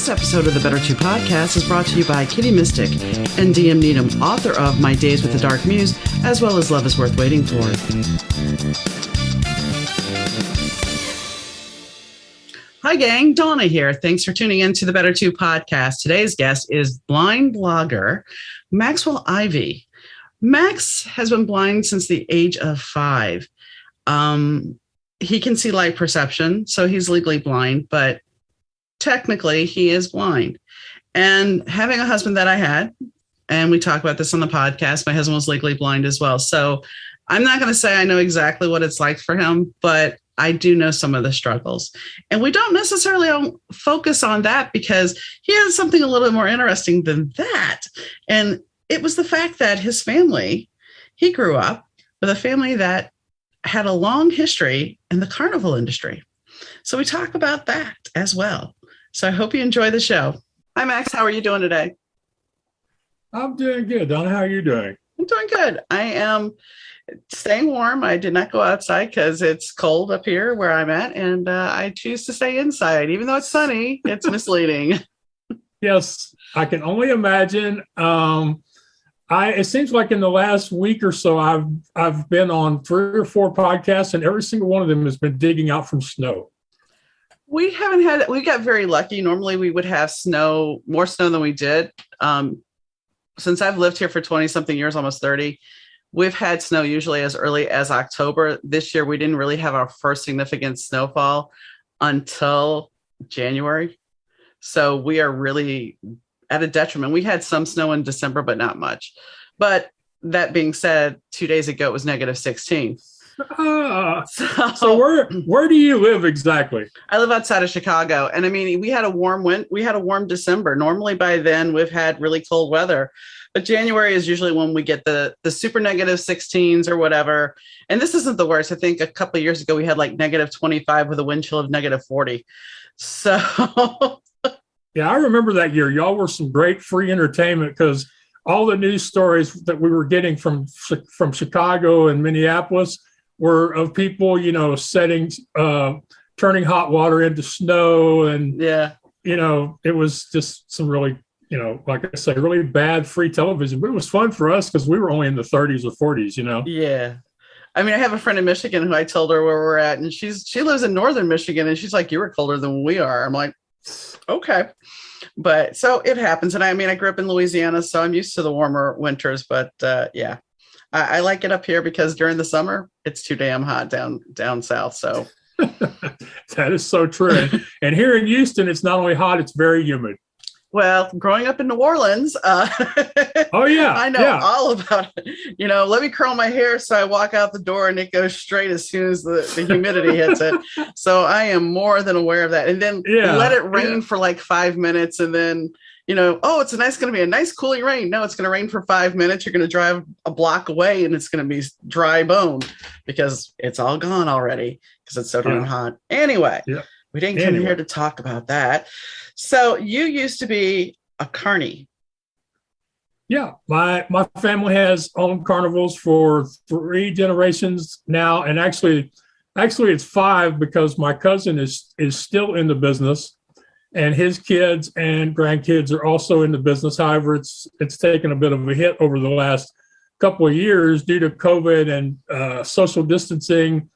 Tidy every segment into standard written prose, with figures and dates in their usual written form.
This episode of the Better Two podcast is brought to you by Kitty Mystic and DM Needham, author of My Days with the Dark Muse, as well as Love is Worth Waiting For. Hi, gang. Donna here. Thanks for tuning in to the Better Two podcast. Today's guest is blind blogger Maxwell Ivey. Max has been blind since the age of 5. He can see light perception, so he's legally blind, but technically he is blind. And having a husband that I had, and we talk about this on the podcast, my husband was legally blind as well. So I'm not going to say I know exactly what it's like for him, but I do know some of the struggles. And we don't necessarily focus on that because he has something a little bit more interesting than that. And it was the fact that his family, he grew up with a family that had a long history in the carnival industry. So we talk about that as well. So I hope you enjoy the show. Hi, Max. How are you doing today? I'm doing good. Donna, how are you doing? I'm doing good. I am staying warm. I did not go outside because it's cold up here where I'm at, and I choose to stay inside. Even though it's sunny, it's misleading. Yes, I can only imagine. It seems like in the last week or so, I've been on 3 or 4 podcasts, and every single one of them has been digging out from snow. We got very lucky. Normally we would have more snow than we did. Since I've lived here for 20 something years, almost 30, we've had snow usually as early as October. This year, we didn't really have our first significant snowfall until January. So we are really at a detriment. We had some snow in December, but not much. But that being said, 2 days ago, it was negative 16. So where do you live exactly? I live outside of Chicago. And I mean, we had a warm December. Normally by then we've had really cold weather, but January is usually when we get the super negative 16s or whatever. And this isn't the worst. I think a couple of years ago we had like negative 25 with a wind chill of negative 40. So yeah, I remember that year. Y'all were some great free entertainment because all the news stories that we were getting from Chicago and Minneapolis were of people, turning hot water into snow. And, it was just some really, like I say, really bad free television. But it was fun for us because we were only in the 30s or 40s, Yeah. I mean, I have a friend in Michigan who I told her where we're at, and she lives in northern Michigan, and she's like, you were colder than we are. I'm like, okay. But so it happens. And I mean, I grew up in Louisiana, so I'm used to the warmer winters, but yeah. I like it up here because during the summer, it's too damn hot down south. So that is so true. And here in Houston, it's not only hot, it's very humid. Well, growing up in New Orleans, oh yeah, I know all about it. Let me curl my hair so I walk out the door and it goes straight as soon as the humidity hits it. So I am more than aware of that. And then let it rain for like 5 minutes, and then it's going to be a nice cooling rain. No, it's going to rain for 5 minutes. You're going to drive a block away and it's going to be dry bone because it's all gone already because it's so damn hot. Anyway, we didn't come here to talk about that. So you used to be a carny. Yeah, my family has owned carnivals for 3 generations now. And actually it's 5 because my cousin is still in the business. And his kids and grandkids are also in the business. However, it's taken a bit of a hit over the last couple of years due to COVID and social distancing,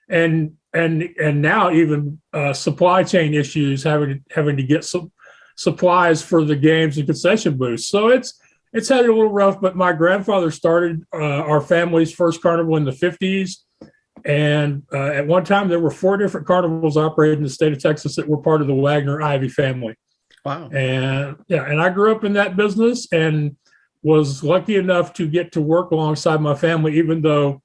and now even supply chain issues, having to get some supplies for the games and concession booths. So it's had it a little rough. But my grandfather started our family's first carnival in the 50s. And at one time, there were 4 different carnivals operated in the state of Texas that were part of the Wagner Ivey family. Wow. And I grew up in that business and was lucky enough to get to work alongside my family, even though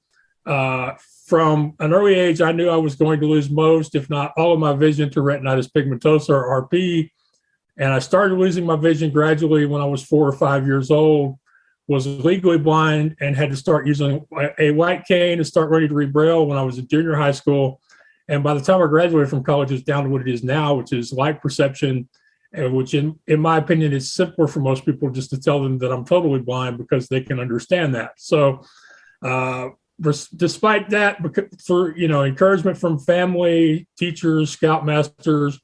from an early age, I knew I was going to lose most, if not all of my vision to retinitis pigmentosa or RP. And I started losing my vision gradually when I was 4 or 5 years old. Was legally blind and had to start using a white cane and start ready to read Braille when I was in junior high school. And by the time I graduated from college, it's down to what it is now, which is light perception, which in my opinion is simpler for most people just to tell them that I'm totally blind because they can understand that. So despite that, for encouragement from family, teachers, scoutmasters,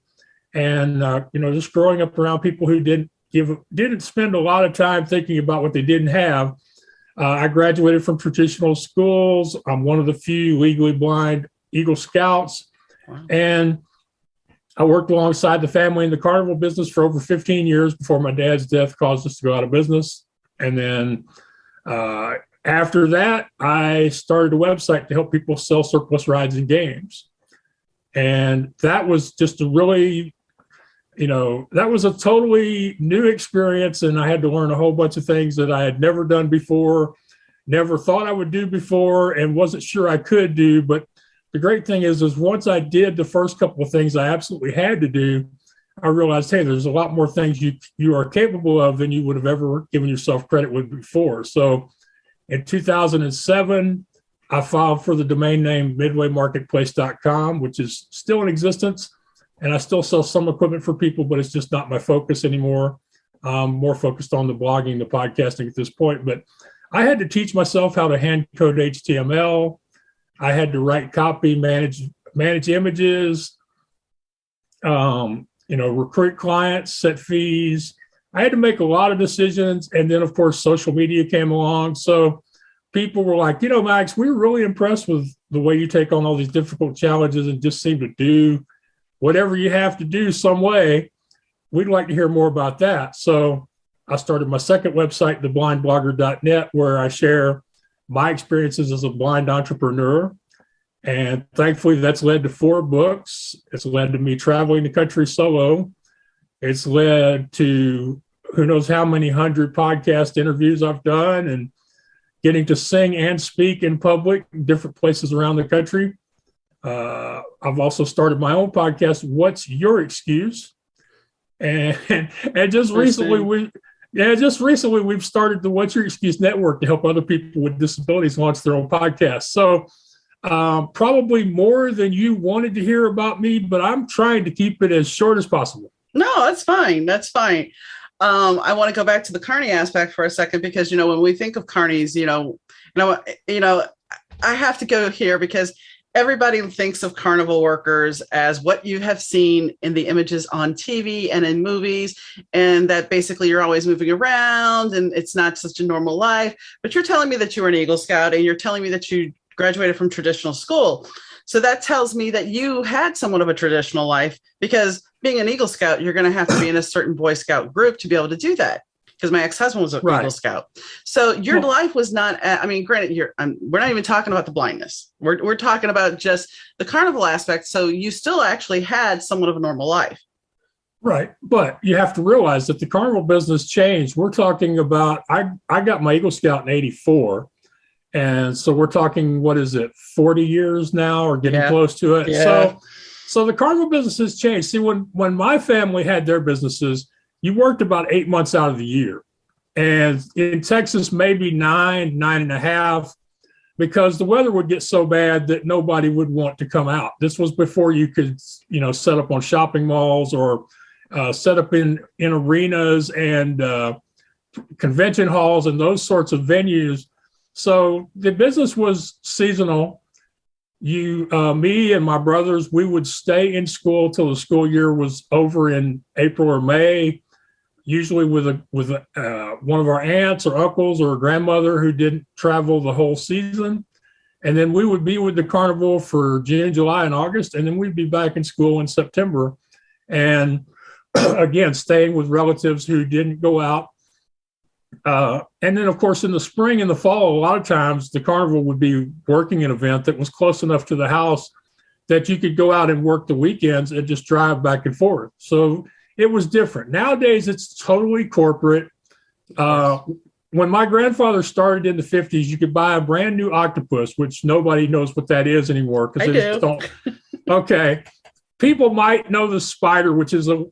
And, just growing up around people who didn't spend a lot of time thinking about what they didn't have. I graduated from traditional schools. I'm one of the few legally blind Eagle Scouts. Wow. And I worked alongside the family in the carnival business for over 15 years before my dad's death caused us to go out of business. And then after that, I started a website to help people sell surplus rides and games. And that was just a really, that was a totally new experience. And I had to learn a whole bunch of things that I had never done before, never thought I would do before, and wasn't sure I could do. But the great thing is once I did the first couple of things I absolutely had to do, I realized, hey, there's a lot more things you are capable of than you would have ever given yourself credit with before. So in 2007, I filed for the domain name midwaymarketplace.com, which is still in existence. And I still sell some equipment for people, but it's just not my focus anymore. I'm more focused on the blogging, the podcasting at this point. But I had to teach myself how to hand code HTML. I had to write copy, manage images, recruit clients, set fees. I had to make a lot of decisions. And then, of course, social media came along. So people were like, Max, we were really impressed with the way you take on all these difficult challenges and just seem to do whatever you have to do some way. We'd like to hear more about that. So I started my second website, theblindblogger.net, where I share my experiences as a blind entrepreneur. And thankfully, that's led to 4 books. It's led to me traveling the country solo. It's led to who knows how many 100 podcast interviews I've done and getting to sing and speak in public in different places around the country. I've also started my own podcast, What's Your Excuse? And just recently we've started the What's Your Excuse Network to help other people with disabilities launch their own podcast. So probably more than you wanted to hear about me, but I'm trying to keep it as short as possible. No, that's fine. That's fine. I want to go back to the carny aspect for a second, because, when we think of carnies, I have to go here because everybody thinks of carnival workers as what you have seen in the images on TV and in movies, and that basically you're always moving around and it's not such a normal life. But you're telling me that you were an Eagle Scout and you're telling me that you graduated from traditional school. So that tells me that you had somewhat of a traditional life, because being an Eagle Scout, you're going to have to be in a certain Boy Scout group to be able to do that. Because my ex-husband was an Eagle Scout. So your life was not, granted, we're not even talking about the blindness. We're talking about just the carnival aspect. So you still actually had somewhat of a normal life. Right. But you have to realize that the carnival business changed. We're talking about, I got my Eagle Scout in 84. And so we're talking, 40 years now or getting close to it. Yeah. So the carnival business has changed. See, when my family had their businesses, you worked about 8 months out of the year. And in Texas, maybe 9.5, because the weather would get so bad that nobody would want to come out. This was before you could, set up on shopping malls or set up in arenas and convention halls and those sorts of venues. So the business was seasonal. Me and my brothers, we would stay in school till the school year was over in April or May, usually with one of our aunts or uncles or a grandmother who didn't travel the whole season. And then we would be with the carnival for June, July, and August. And then we'd be back in school in September. And again, staying with relatives who didn't go out. And then, of course, in the spring and the fall, a lot of times the carnival would be working an event that was close enough to the house that you could go out and work the weekends and just drive back and forth. So it was different. Nowadays, it's totally corporate. When my grandfather started in the 50s, you could buy a brand new octopus, which nobody knows what that is anymore. I do. Okay. People might know the spider, which is a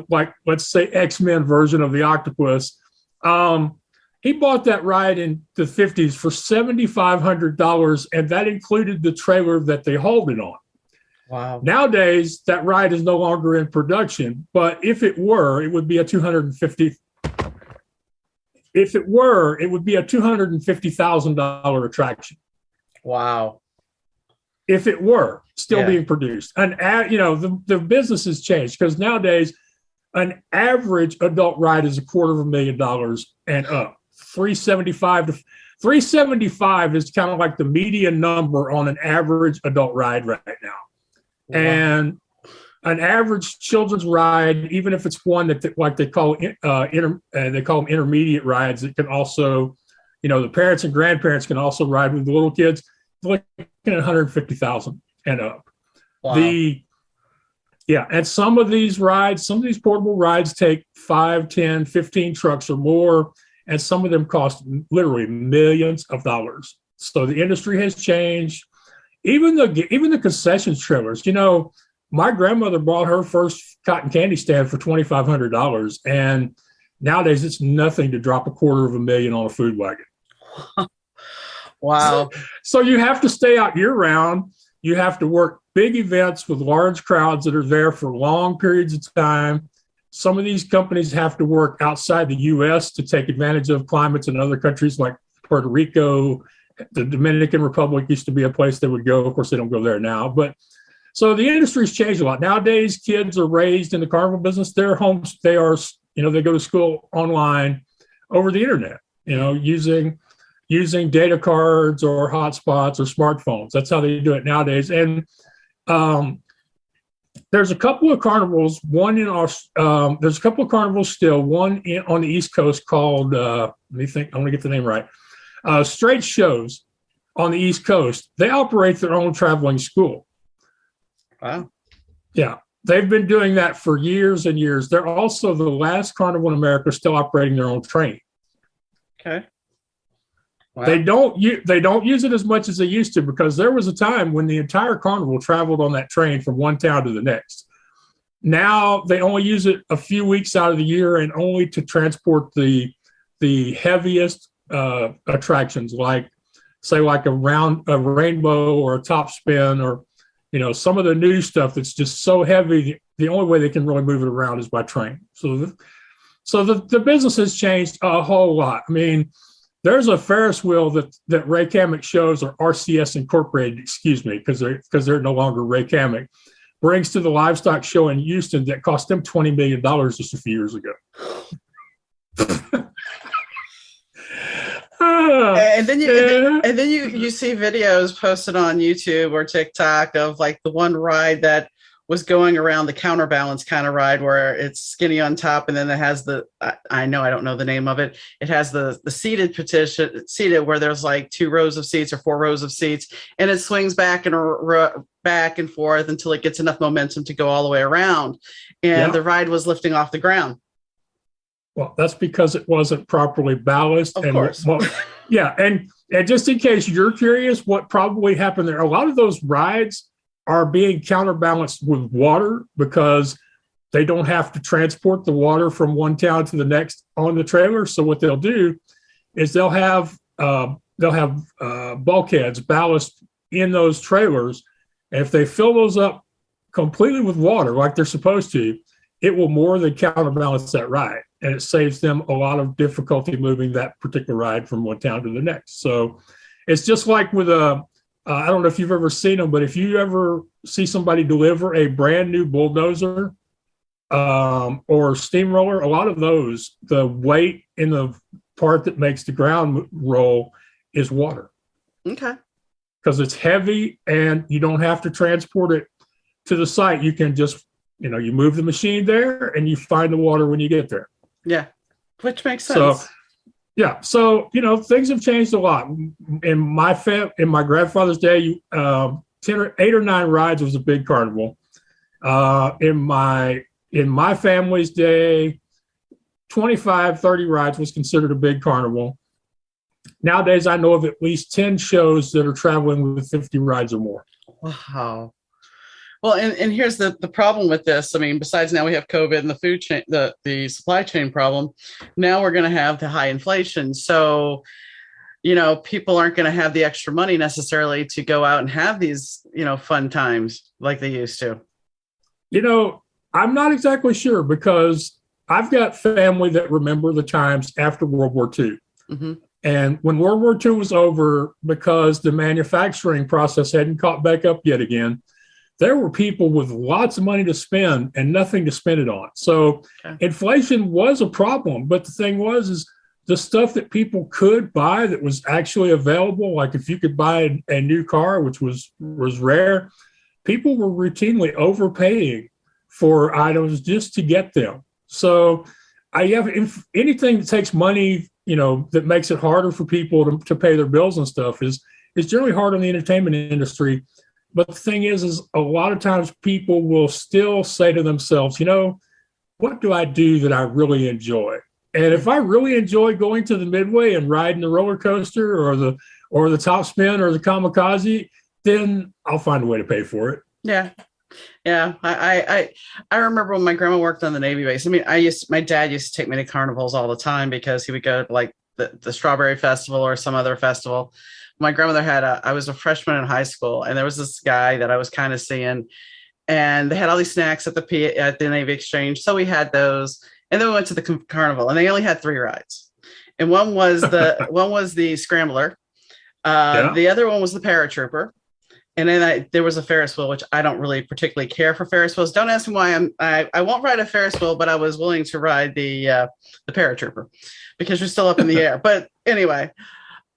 like, let's say, X-Men version of the octopus. He bought that ride in the 50s for $7,500, and that included the trailer that they hauled it on. Wow. Nowadays, that ride is no longer in production, but if it were, it would be a $250,000 attraction. Wow. if it were still being produced. The business has changed because nowadays an average adult ride is $250,000 and up. 375 is kind of like the median number on an average adult ride right now. Wow. And an average children's ride, even if it's one that they call them intermediate rides, it can also, the parents and grandparents can also ride with the little kids, looking at 150,000 and up. Wow. And some of these portable rides take 5, 10, 15 trucks or more, and some of them cost literally millions of dollars. So the industry has changed. Even the concessions trailers, my grandmother bought her first cotton candy stand for $2,500, and nowadays it's nothing to drop $250,000 on a food wagon. Wow. So you have to stay out year round. You have to work big events with large crowds that are there for long periods of time. Some of these companies have to work outside the U.S. to take advantage of climates in other countries like Puerto Rico. The Dominican Republic used to be a place they would go. Of course, they don't go there now. But so the industry's changed a lot. Nowadays, kids are raised in the carnival business. They're homes. They go to school online over the internet, using data cards or hotspots or smartphones. That's how they do it nowadays. And there's a couple of carnivals. There's a couple of carnivals still. One on the East Coast called, let me think, I want to get the name right. Straight Shows on the East Coast. They operate their own traveling school. Wow. Yeah. They've been doing that for years and years. They're also the last carnival in America still operating their own train. Okay. Wow. They don't use it as much as they used to, because there was a time when the entire carnival traveled on that train from one town to the next. Now they only use it a few weeks out of the year, and only to transport the heaviest attractions, like a rainbow or a top spin, or some of the new stuff that's just so heavy. The only way they can really move it around is by train. So the business has changed a whole lot. I mean, there's a Ferris wheel that Ray Cammack shows, or RCS Incorporated, because they're no longer Ray Cammack, brings to the livestock show in Houston that cost them $20 million just a few years ago. And then you see videos posted on YouTube or TikTok of like the one ride that was going around, the counterbalance kind of ride, where it's skinny on top, and then it has I don't know the name of it. It has the seated where there's like 2 rows of seats or 4 rows of seats, and it swings back and forth until it gets enough momentum to go all the way around. And the ride was lifting off the ground. Well, that's because it wasn't properly balanced. Of course. And just in case you're curious what probably happened there, a lot of those rides are being counterbalanced with water, because they don't have to transport the water from one town to the next on the trailer. So what they'll do is they'll have bulkheads, ballast in those trailers. And if they fill those up completely with water like they're supposed to, it will more than counterbalance that ride. And it saves them a lot of difficulty moving that particular ride from one town to the next. So it's just like with I don't know if you've ever seen them, but if you ever see somebody deliver a brand new bulldozer or steamroller, a lot of those, the weight in the part that makes the ground roll is water. Okay. Because it's heavy and you don't have to transport it to the site. You can just, you move the machine there and you find the water when you get there. Yeah, which makes sense. So things have changed a lot. In my grandfather's day, 8 or 9 rides was a big carnival. In my family's day, 25, 30 rides was considered a big carnival. Nowadays, I know of at least 10 shows that are traveling with 50 rides or more. Wow. Well, and here's the problem with this. I mean, besides now we have COVID and the food chain, the supply chain problem. Now we're going to have the high inflation. So, people aren't going to have the extra money necessarily to go out and have these, fun times like they used to. I'm not exactly sure, because I've got family that remember the times after World War II. Mm-hmm. And when World War II was over, because the manufacturing process hadn't caught back up yet again, there were people with lots of money to spend and nothing to spend it on. So inflation was a problem. But the thing is the stuff that people could buy that was actually available, like if you could buy a new car, which was rare, people were routinely overpaying for items just to get them. So if anything that takes money, that makes it harder for people to pay their bills and stuff is generally hard on the entertainment industry. But the thing is a lot of times people will still say to themselves, what do I do that I really enjoy? And if I really enjoy going to the Midway and riding the roller coaster or the top spin or the kamikaze, then I'll find a way to pay for it. Yeah. Yeah. I remember when my grandma worked on the Navy base. I mean, my dad used to take me to carnivals all the time because he would go to like the Strawberry Festival or some other festival. My grandmother I was a freshman in high school, and there was this guy that I was kind of seeing, and they had all these snacks at the Navy Exchange. So we had those, and then we went to the carnival, and they only had 3 rides. And one was the Scrambler. The other one was the Paratrooper. And then there was a Ferris wheel, which I don't really particularly care for Ferris wheels. Don't ask me why I won't ride a Ferris wheel, but I was willing to ride the Paratrooper because you're still up in the air. But anyway,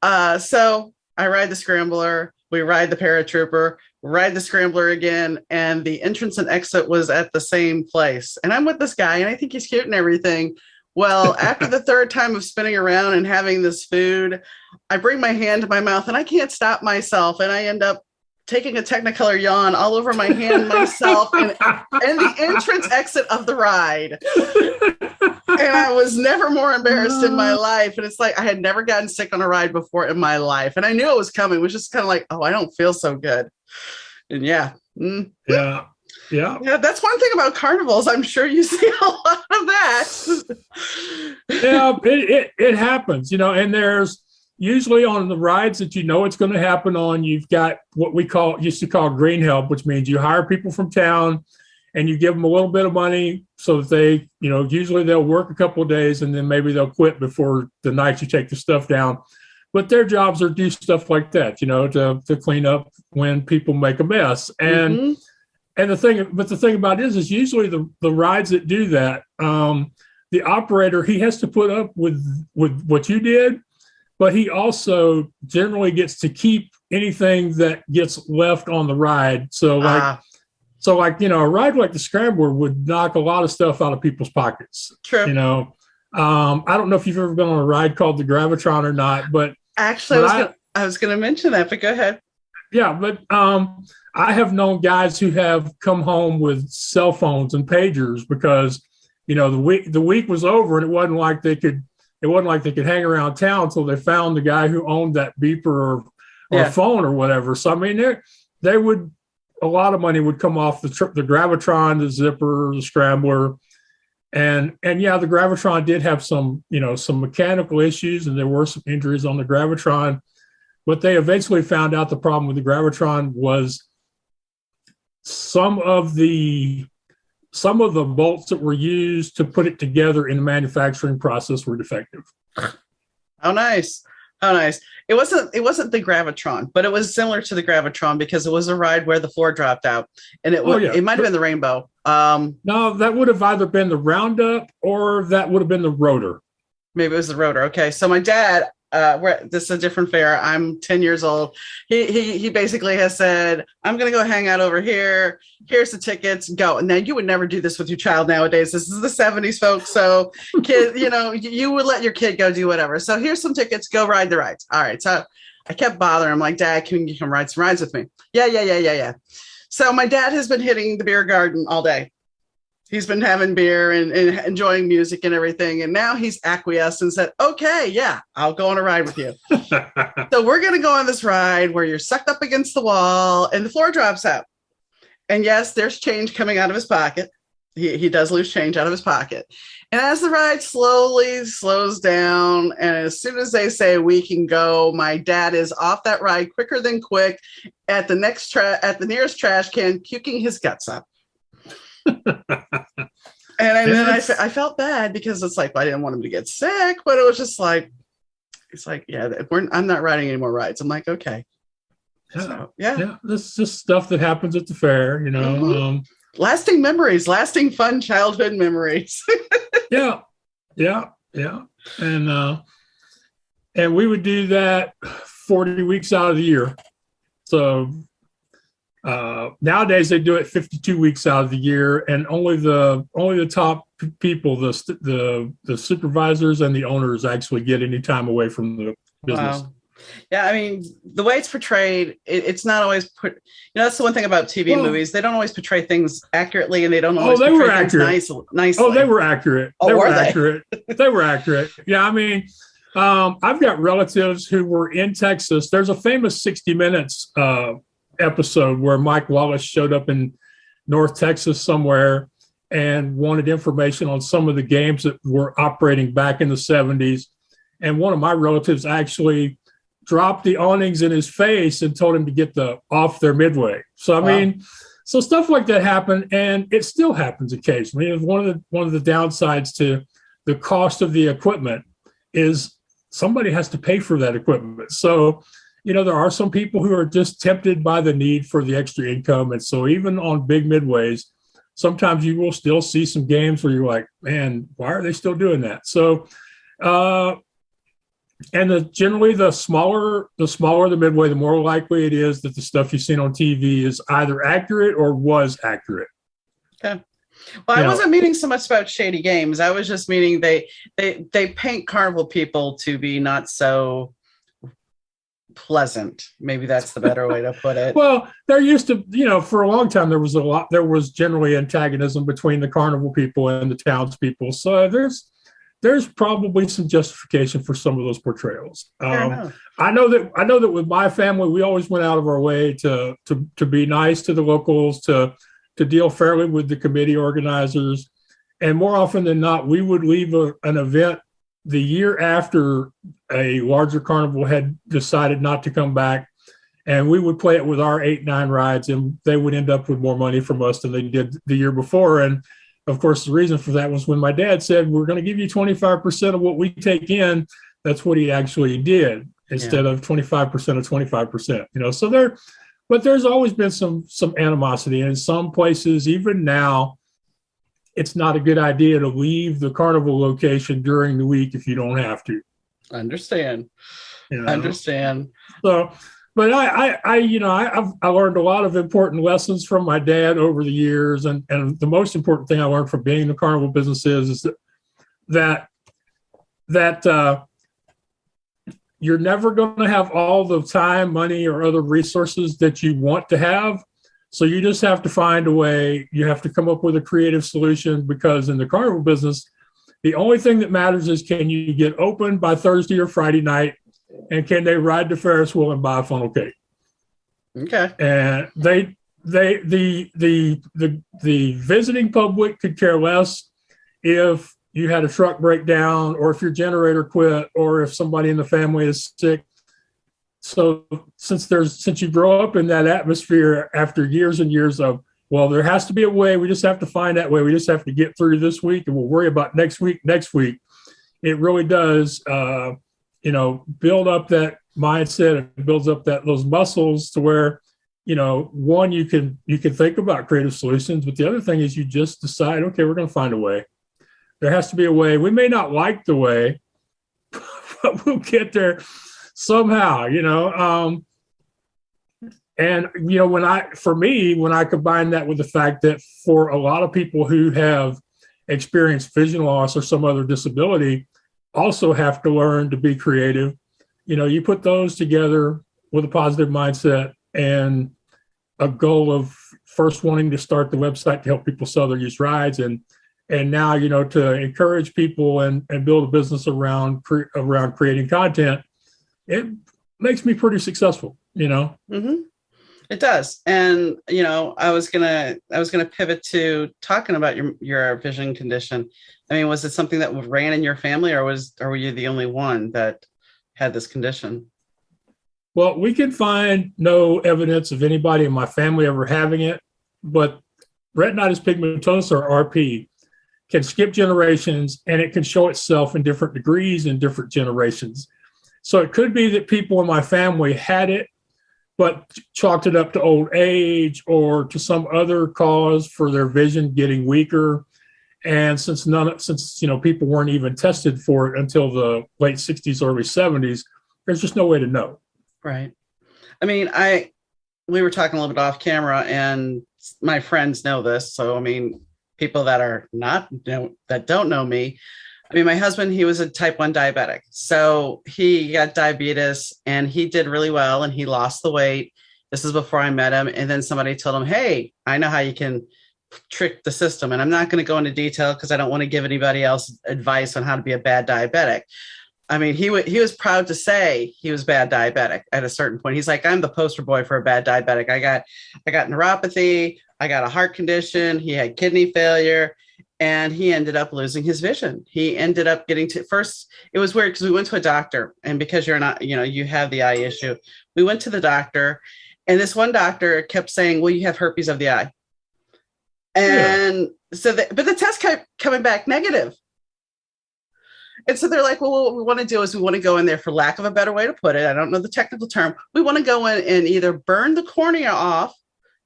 so I ride the Scrambler, we ride the Paratrooper, ride the Scrambler again, and the entrance and exit was at the same place. And I'm with this guy, and I think he's cute and everything. Well, after the 3rd time of spinning around and having this food, I bring my hand to my mouth, and I can't stop myself, and I end up taking a Technicolor yawn all over my hand myself and the entrance exit of the ride. And I was never more embarrassed in my life. And it's like I had never gotten sick on a ride before in my life. And I knew it was coming. It was just kind of like, oh, I don't feel so good. And yeah. That's one thing about carnivals. I'm sure you see a lot of that. Yeah, it happens, and there's usually on the rides that it's going to happen on, you've got what we used to call green help, which means you hire people from town and you give them a little bit of money so that they, usually they'll work a couple of days and then maybe they'll quit before the night you take the stuff down. But their jobs are do stuff like that, to clean up when people make a mess. And the thing about it is usually the rides that do that, the operator, he has to put up with what you did. But he also generally gets to keep anything that gets left on the ride. So a ride like the Scrambler would knock a lot of stuff out of people's pockets. True. I don't know if you've ever been on a ride called the Gravitron or not, but actually, I was going to mention that, but go ahead. Yeah, but I have known guys who have come home with cell phones and pagers because the week was over and it wasn't like they could hang around town until they found the guy who owned that beeper or phone or whatever. So, I mean, a lot of money would come off the Gravitron, the Zipper, the Scrambler. And the Gravitron did have some mechanical issues, and there were some injuries on the Gravitron. But they eventually found out the problem with the Gravitron was some of the bolts that were used to put it together in the manufacturing process were defective. How nice. It wasn't the Gravitron, but it was similar to the Gravitron because it was a ride where the floor dropped out, and it might have been the Rainbow. No, that would have either been the Roundup or that would have been the Rotor. Maybe it was the Rotor. Okay, so my dad, this is a different fair. I'm 10 years old. He basically has said, I'm going to go hang out over here. Here's the tickets. Go. Now, you would never do this with your child nowadays. This is the 70s, folks. So, kid, you would let your kid go do whatever. So here's some tickets. Go ride the rides. All right. So I kept bothering him. Like, Dad, can you come ride some rides with me? Yeah. So my dad has been hitting the beer garden all day. He's been having beer and enjoying music and everything. And now he's acquiesced and said, okay, yeah, I'll go on a ride with you. So we're going to go on this ride where you're sucked up against the wall and the floor drops out. And yes, there's change coming out of his pocket. He does lose change out of his pocket. And as the ride slowly slows down, and as soon as they say we can go, my dad is off that ride quicker than quick at the nearest trash can, puking his guts up. And then I felt bad because it's like, well, I didn't want him to get sick, but it was just like, It's like, yeah, I'm not riding any more rides. I'm like, okay. Yeah. So, yeah. Yeah. This is just stuff that happens at the fair, Lasting memories, lasting fun childhood memories. Yeah. Yeah. Yeah. And we would do that 40 weeks out of the year. So nowadays they do it 52 weeks out of the year, and only the top people, the supervisors and the owners, actually get any time away from the business. Wow. Yeah, I mean, the way it's portrayed, it's not always that's the one thing about TV movies. They don't always portray things accurately, and they don't always portray things nicely. Oh, they were accurate. Oh, they were accurate. They were accurate. Yeah, I mean, I've got relatives who were in Texas. There's a famous 60 Minutes episode where Mike Wallace showed up in North Texas somewhere and wanted information on some of the games that were operating back in the 70s. And one of my relatives actually dropped the awnings in his face and told him to get off their midway. So, I mean, so stuff like that happened, and it still happens occasionally. And one of the downsides to the cost of the equipment is somebody has to pay for that equipment. So, there are some people who are just tempted by the need for the extra income. And so even on big midways, sometimes you will still see some games where you're like, man, why are they still doing that? So, and generally the smaller the midway, the more likely it is that the stuff you've seen on TV is either accurate or was accurate. Okay. Well, I wasn't meaning so much about shady games. I was just meaning they paint carnival people to be not so pleasant. Maybe that's the better way to put it. Well, there used to, for a long time, there was generally antagonism between the carnival people and the townspeople. So there's probably some justification for some of those portrayals. I know that with my family, we always went out of our way to be nice to the locals, to deal fairly with the committee organizers. And more often than not, we would leave an event the year after a larger carnival had decided not to come back, and we would play it with our 8-9 rides, and they would end up with more money from us than they did the year before. And of course, the reason for that was when my dad said, we're going to give you 25% of what we take in. That's what he actually did, instead of 25% of 25%, so but there's always been some animosity. And in some places, even now, it's not a good idea to leave the carnival location during the week if you don't have to. Understand. So, but I learned a lot of important lessons from my dad over the years. And the most important thing I learned from being in the carnival business is that you're never going to have all the time, money, or other resources that you want to have. So you just have to find a way. You have to come up with a creative solution, because in the carnival business, the only thing that matters is, can you get open by Thursday or Friday night, and can they ride the Ferris wheel and buy a funnel cake? Okay. And the visiting public could care less if you had a truck breakdown, or if your generator quit, or if somebody in the family is sick. So since you grow up in that atmosphere after years and years of, well, there has to be a way. We just have to find that way. We just have to get through this week, and we'll worry about next week. It really does, build up that mindset. It builds up those muscles to where, one, you can think about creative solutions, but the other thing is you just decide, okay, we're going to find a way. There has to be a way. We may not like the way, but we'll get there somehow, and when I combine that with the fact that for a lot of people who have experienced vision loss or some other disability, also have to learn to be creative, you put those together with a positive mindset and a goal of first wanting to start the website to help people sell their used rides, and now to encourage people and build a business around creating content. It makes me pretty successful, Mm-hmm. It does. And, I was going to pivot to talking about your vision condition. I mean, was it something that ran in your family, or were you the only one that had this condition? Well, we can find no evidence of anybody in my family ever having it, but retinitis pigmentosa, or RP, can skip generations, and it can show itself in different degrees in different generations. So it could be that people in my family had it, but chalked it up to old age or to some other cause for their vision getting weaker. And since people weren't even tested for it until the late 60s, early 70s, there's just no way to know. Right. I mean, we were talking a little bit off camera, and my friends know this. So, I mean, people that are not, that don't know me. I mean, my husband, he was a type 1 diabetic. So he got diabetes and he did really well and he lost the weight. This is before I met him. And then somebody told him, hey, I know how you can trick the system. And I'm not going to go into detail because I don't want to give anybody else advice on how to be a bad diabetic. I mean, he was proud to say he was bad diabetic at a certain point. He's like, I'm the poster boy for a bad diabetic. I got neuropathy. I got a heart condition. He had kidney failure. And he ended up losing his vision. He ended up getting to first. It was weird because we went to a doctor, and because you're not, you have the eye issue. We went to the doctor, and this one doctor kept saying, well, you have herpes of the eye. And but the test kept coming back negative. And so they're like, well, what we want to do is we want to go in there, for lack of a better way to put it, I don't know the technical term. We want to go in and either burn the cornea off,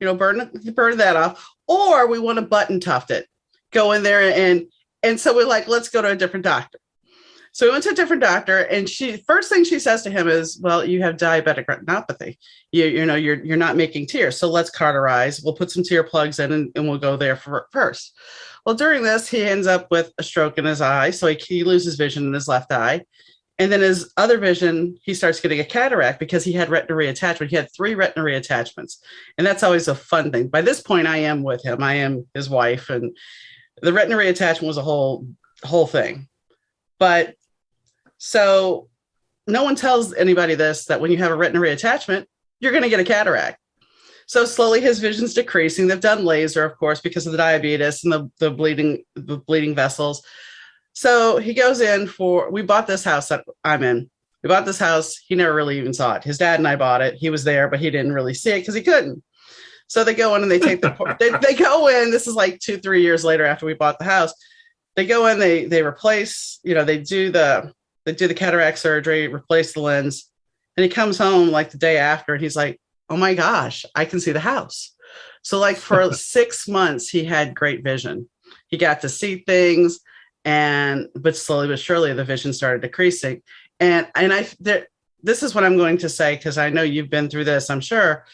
burn that off, or we want to button tuft it. Go in there and so we're like, let's go to a different doctor. So we went to a different doctor, and first thing she says to him is, well, you have diabetic retinopathy. You're not making tears. So let's cauterize. We'll put some tear plugs in and we'll go there first. Well, during this, he ends up with a stroke in his eye. So he loses vision in his left eye. And then his other vision, he starts getting a cataract because he had retina reattachment. He had 3 retina reattachments. And that's always a fun thing. By this point, I am with him. I am his wife. And the retina reattachment was a whole thing. But so no one tells anybody that when you have a retina reattachment, you're going to get a cataract. So slowly his vision's decreasing. They've done laser, of course, because of the diabetes and the bleeding vessels. So he goes in we bought this house that I'm in. We bought this house. He never really even saw it. His dad and I bought it. He was there, but he didn't really see it because he couldn't. So they go in and they take they go in. This is like 2-3 years later after we bought the house. They go in, they replace, they do the cataract surgery, replace the lens. And he comes home like the day after and he's like, oh my gosh, I can see the house. So like for 6 months, he had great vision. He got to see things, but slowly but surely the vision started decreasing. And this is what I'm going to say, because I know you've been through this, I'm sure.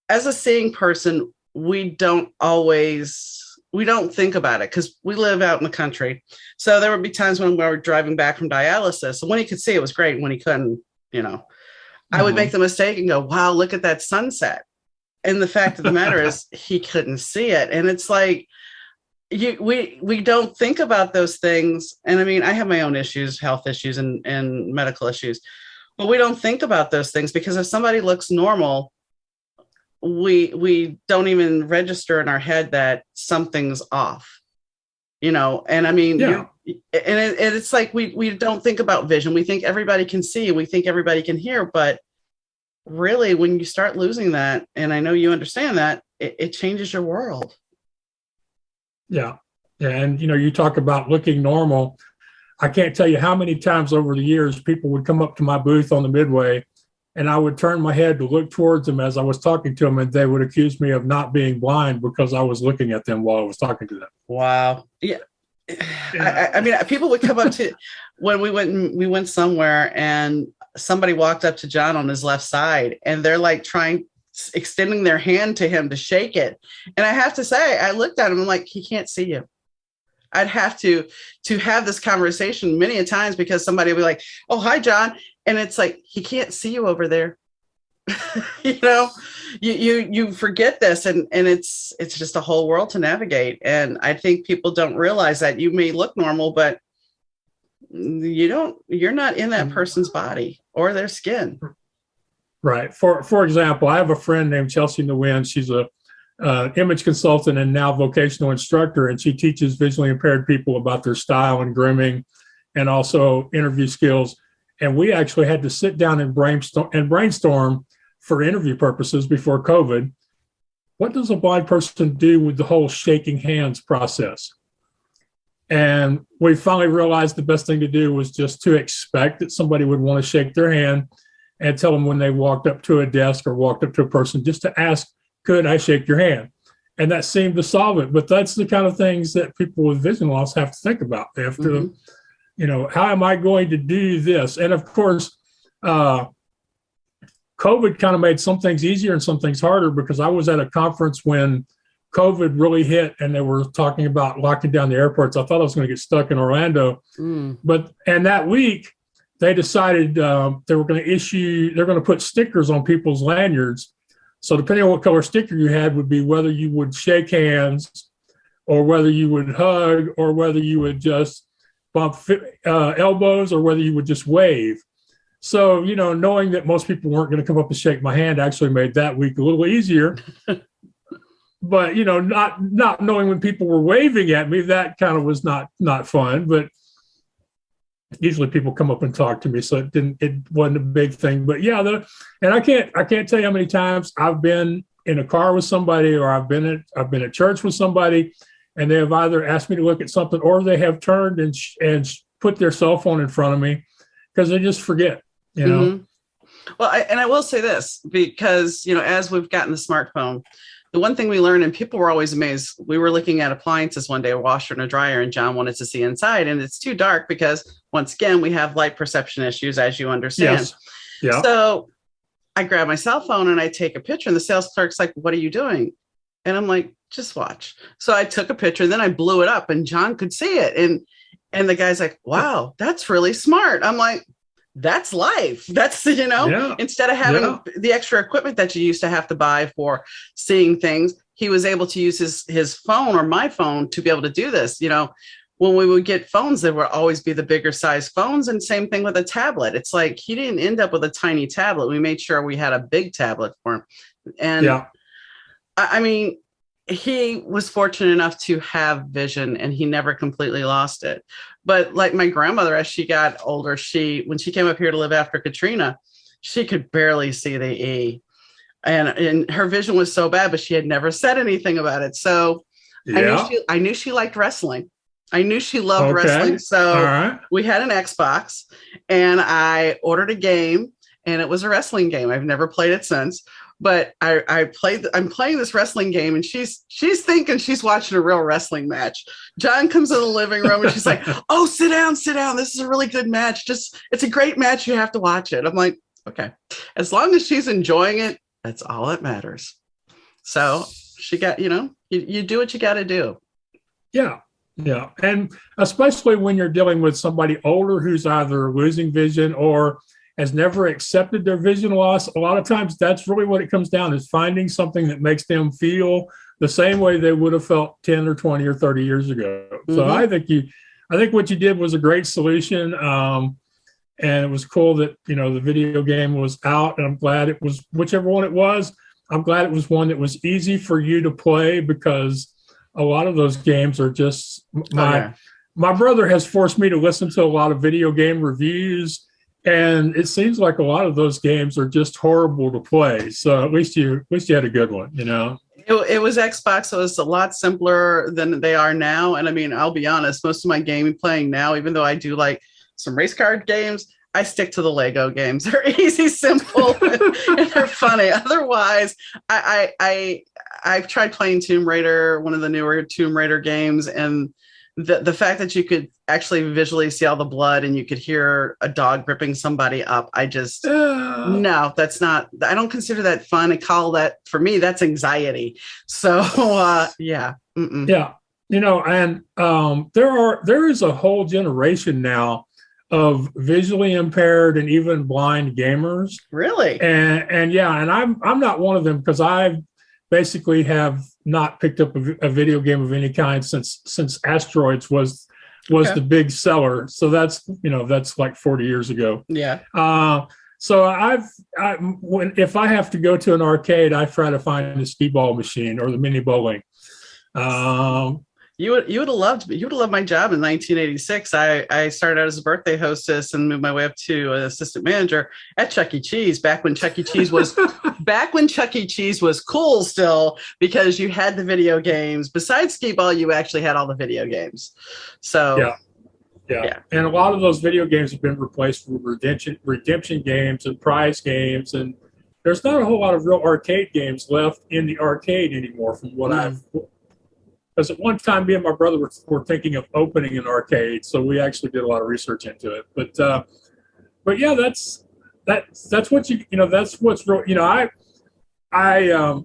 As a seeing person, we don't think about it because we live out in the country. So there would be times when we were driving back from dialysis, and when he could see, it was great. When he couldn't, I would make the mistake and go, wow, look at that sunset. And the fact of the matter is he couldn't see it. And it's like, we don't think about those things. And I mean, I have my own issues, health issues and medical issues, but we don't think about those things because if somebody looks normal, we don't even register in our head that something's off, and I mean, it's like, we don't think about vision. We think everybody can see, we think everybody can hear, but really when you start losing that, and I know you understand that, it changes your world. Yeah. And, you talk about looking normal. I can't tell you how many times over the years people would come up to my booth on the Midway, and I would turn my head to look towards them as I was talking to them, and they would accuse me of not being blind because I was looking at them while I was talking to them. Wow. Yeah. I mean, people would come up to when we went somewhere, and somebody walked up to John on his left side, and they're like extending their hand to him to shake it. And I have to say, I looked at him, I'm like, he can't see you. I'd have to have this conversation many a times because somebody would be like, oh, hi, John. And it's like, he can't see you over there. You forget this, and it's just a whole world to navigate. And I think people don't realize that you may look normal, but you're not in that person's body or their skin. Right. For example, I have a friend named Chelsea Nguyen. She's a image consultant and now vocational instructor, and she teaches visually impaired people about their style and grooming and also interview skills. And we actually had to sit down and brainstorm for interview purposes before COVID. What does a blind person do with the whole shaking hands process? And we finally realized the best thing to do was just to expect that somebody would want to shake their hand and tell them when they walked up to a desk or walked up to a person, just to ask, could I shake your hand? And that seemed to solve it. But that's the kind of things that people with vision loss have to think about. They have to, how am I going to do this? And of course, COVID kind of made some things easier and some things harder, because I was at a conference when COVID really hit and they were talking about locking down the airports. I thought I was going to get stuck in Orlando. And that week they decided they were going to they're going to put stickers on people's lanyards. So depending on what color sticker you had would be whether you would shake hands or whether you would hug or whether you would just bump elbows or whether you would just wave. So, knowing that most people weren't going to come up and shake my hand actually made that week a little easier. But, not knowing when people were waving at me, that kind of was not fun. But usually people come up and talk to me, so it wasn't a big thing. But yeah, and I can't tell you how many times I've been in a car with somebody, or I've been at church with somebody, and they have either asked me to look at something, or they have turned and put their cell phone in front of me because they just forget. Well, I will say this, because, as we've gotten the smartphone, the one thing we learned, and people were always amazed, we were looking at appliances one day, a washer and a dryer, and John wanted to see inside, and it's too dark because, once again, we have light perception issues, as you understand. Yes. Yeah. So I grab my cell phone and I take a picture, and the sales clerk's like, "What are you doing?" And I'm like, "Just watch." So I took a picture, and then I blew it up, and John could see it. And the guy's like, "Wow, that's really smart." I'm like, that's life. That's, instead of having the extra equipment that you used to have to buy for seeing things, he was able to use his phone or my phone to be able to do this. When we would get phones, there would always be the bigger size phones, and same thing with a tablet. It's like he didn't end up with a tiny tablet. We made sure we had a big tablet for him. And I mean, he was fortunate enough to have vision, and he never completely lost it. But like my grandmother, as she got older, when she came up here to live after Katrina, she could barely see the E, and her vision was so bad, but she had never said anything about it. So I knew she liked wrestling. I knew she loved wrestling. So we had an Xbox, and I ordered a game, and it was a wrestling game. I've never played it since. But I'm playing this wrestling game, and she's thinking she's watching a real wrestling match. John comes in the living room, and she's like, "Oh, sit down. This is a really good match. It's a great match. You have to watch it." I'm like, okay. As long as she's enjoying it, that's all that matters. So she got, you do what you got to do. Yeah. Yeah. And especially when you're dealing with somebody older who's either losing vision or has never accepted their vision loss, a lot of times that's really what it comes down to, is finding something that makes them feel the same way they would have felt 10 or 20 or 30 years ago. So I think what you did was a great solution. And it was cool that, the video game was out, and I'm glad it was, whichever one it was, I'm glad it was one that was easy for you to play, because a lot of those games are just, my brother has forced me to listen to a lot of video game reviews, and it seems like a lot of those games are just horrible to play. So at least you had a good one, It was Xbox, so it's a lot simpler than they are now. And I mean, I'll be honest, most of my game playing now, even though I do like some race card games, I stick to the Lego games. They're easy, simple, and they're funny. Otherwise, I've tried playing Tomb Raider, one of the newer Tomb Raider games, and the fact that you could actually visually see all the blood and you could hear a dog ripping somebody up, no, that's not, I don't consider that fun. I call that, for me, that's anxiety. So yeah. Yeah. And there is a whole generation now of visually impaired and even blind gamers. Really? And I'm not one of them, because I basically have not picked up a video game of any kind since Asteroids was the big seller. So that's like 40 years ago. Yeah. So if I have to go to an arcade, I try to find the skee ball machine or the mini bowling. Yeah, You would have loved my job in 1986. I started out as a birthday hostess and moved my way up to an assistant manager at Chuck E. Cheese back when Chuck E. Cheese was cool still, because you had the video games. Besides skee-ball, you actually had all the video games. So yeah. And a lot of those video games have been replaced with redemption games and prize games, and there's not a whole lot of real arcade games left in the arcade anymore from what because at one time, me and my brother were thinking of opening an arcade, so we actually did a lot of research into it. But yeah, that's what that's what's real. I'm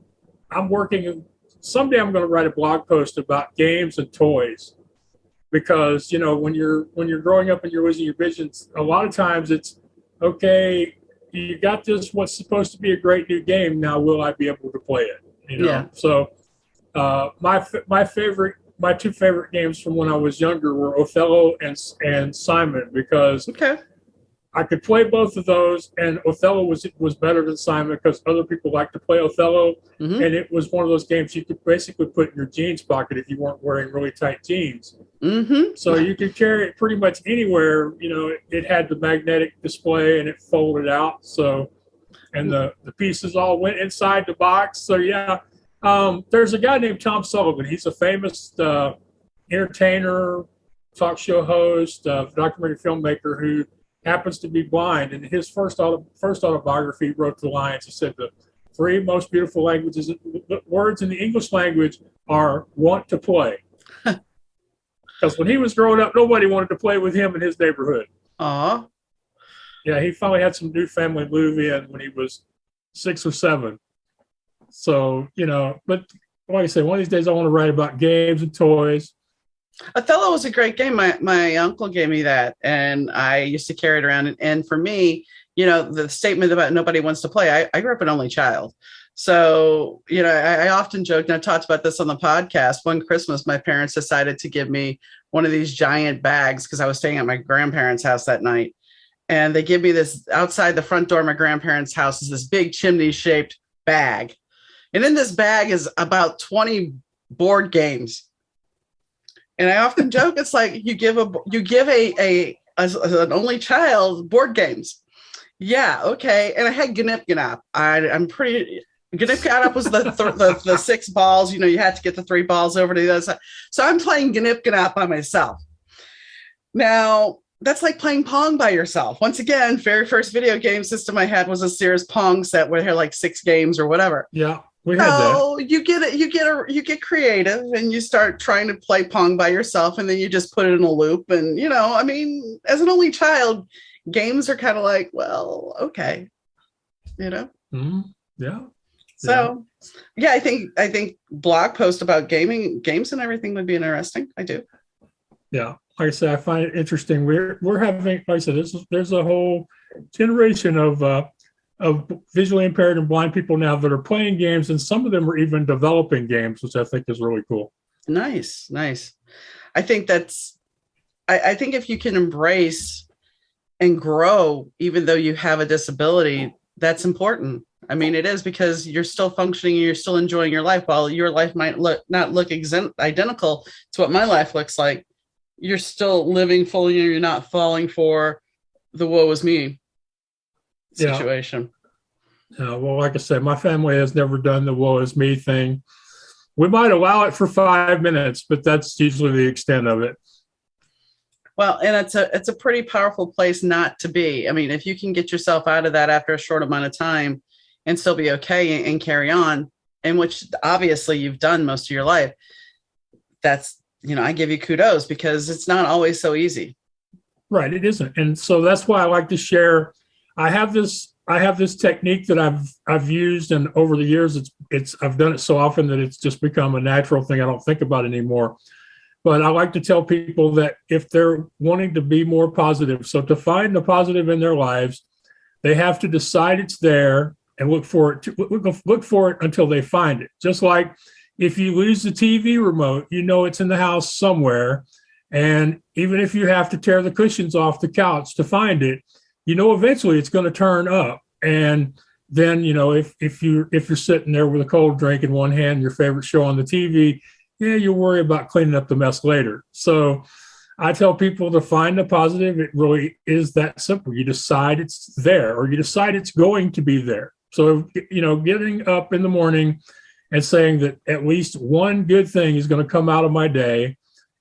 working. Someday I'm going to write a blog post about games and toys, because when you're growing up and you're losing your vision, a lot of times it's okay. You got this. What's supposed to be a great new game. Now, will I be able to play it? Yeah. So. My two favorite games from when I was younger were Othello and Simon, because I could play both of those, and Othello was better than Simon because other people like to play Othello, and it was one of those games you could basically put in your jeans pocket if you weren't wearing really tight jeans. So you could carry it pretty much anywhere. It had the magnetic display and it folded out, and the pieces all went inside the box. So yeah. There's a guy named Tom Sullivan. He's a famous entertainer, talk show host, documentary filmmaker who happens to be blind. And his first autobiography wrote the lines. He said the three most beautiful words in the English language are "want to play." Because when he was growing up, nobody wanted to play with him in his neighborhood. Aw. Yeah, he finally had some new family move in when he was 6 or 7. So, but like I say, one of these days I want to write about games and toys. Othello was a great game. My uncle gave me that, and I used to carry it around. And for me, the statement about nobody wants to play, I grew up an only child. So, I often joke, and I've talked about this on the podcast. One Christmas, my parents decided to give me one of these giant bags because I was staying at my grandparents' house that night. And they give me this outside the front door of my grandparents' house is this big chimney-shaped bag. And in this bag is about 20 board games. And I often joke, it's like you give an only child board games. Yeah, okay. And I had Gnip Gnap. I'm pretty. Gnip Gnap was the 6 balls. You had to get the 3 balls over to the other side. So I'm playing Gnip Gnap by myself. Now, that's like playing Pong by yourself. Once again, very first video game system I had was a Sears Pong set where I had like 6 games or whatever. Yeah. So you get creative and you start trying to play Pong by yourself, and then you just put it in a loop. And as an only child, games are kind of like, well, okay, Mm-hmm. Yeah. So yeah, I think blog post about games and everything would be interesting. I do. Yeah, like I said, I find it interesting. We're having, like I said, there's a whole generation of visually impaired and blind people now that are playing games, and some of them are even developing games, which I think is really cool. Nice. I think I think if you can embrace and grow, even though you have a disability, that's important. I mean, it is, because you're still functioning and you're still enjoying your life. While your life might not look identical to what my life looks like, you're still living fully, and you're not falling for the woe is me situation. Yeah. Well, like I said, my family has never done the woe is me thing. We might allow it for 5 minutes, but that's usually the extent of it. Well, and it's a pretty powerful place not to be. I mean, if you can get yourself out of that after a short amount of time and still be okay and carry on, and which obviously you've done most of your life, that's, I give you kudos, because it's not always so easy. Right, it isn't. And so that's why I like to share. I have this technique that I've used, and over the years I've done it so often that it's just become a natural thing. I don't think about it anymore. But I like to tell people that if they're wanting to be more positive, so to find the positive in their lives, they have to decide it's there and look for it until they find it. Just like if you lose the TV remote, it's in the house somewhere. And even if you have to tear the cushions off the couch to find it, eventually it's going to turn up. And then, if you're sitting there with a cold drink in one hand, your favorite show on the TV, yeah, you'll worry about cleaning up the mess later. So I tell people to find the positive. It really is that simple. You decide it's there, or you decide it's going to be there. So, getting up in the morning and saying that at least one good thing is going to come out of my day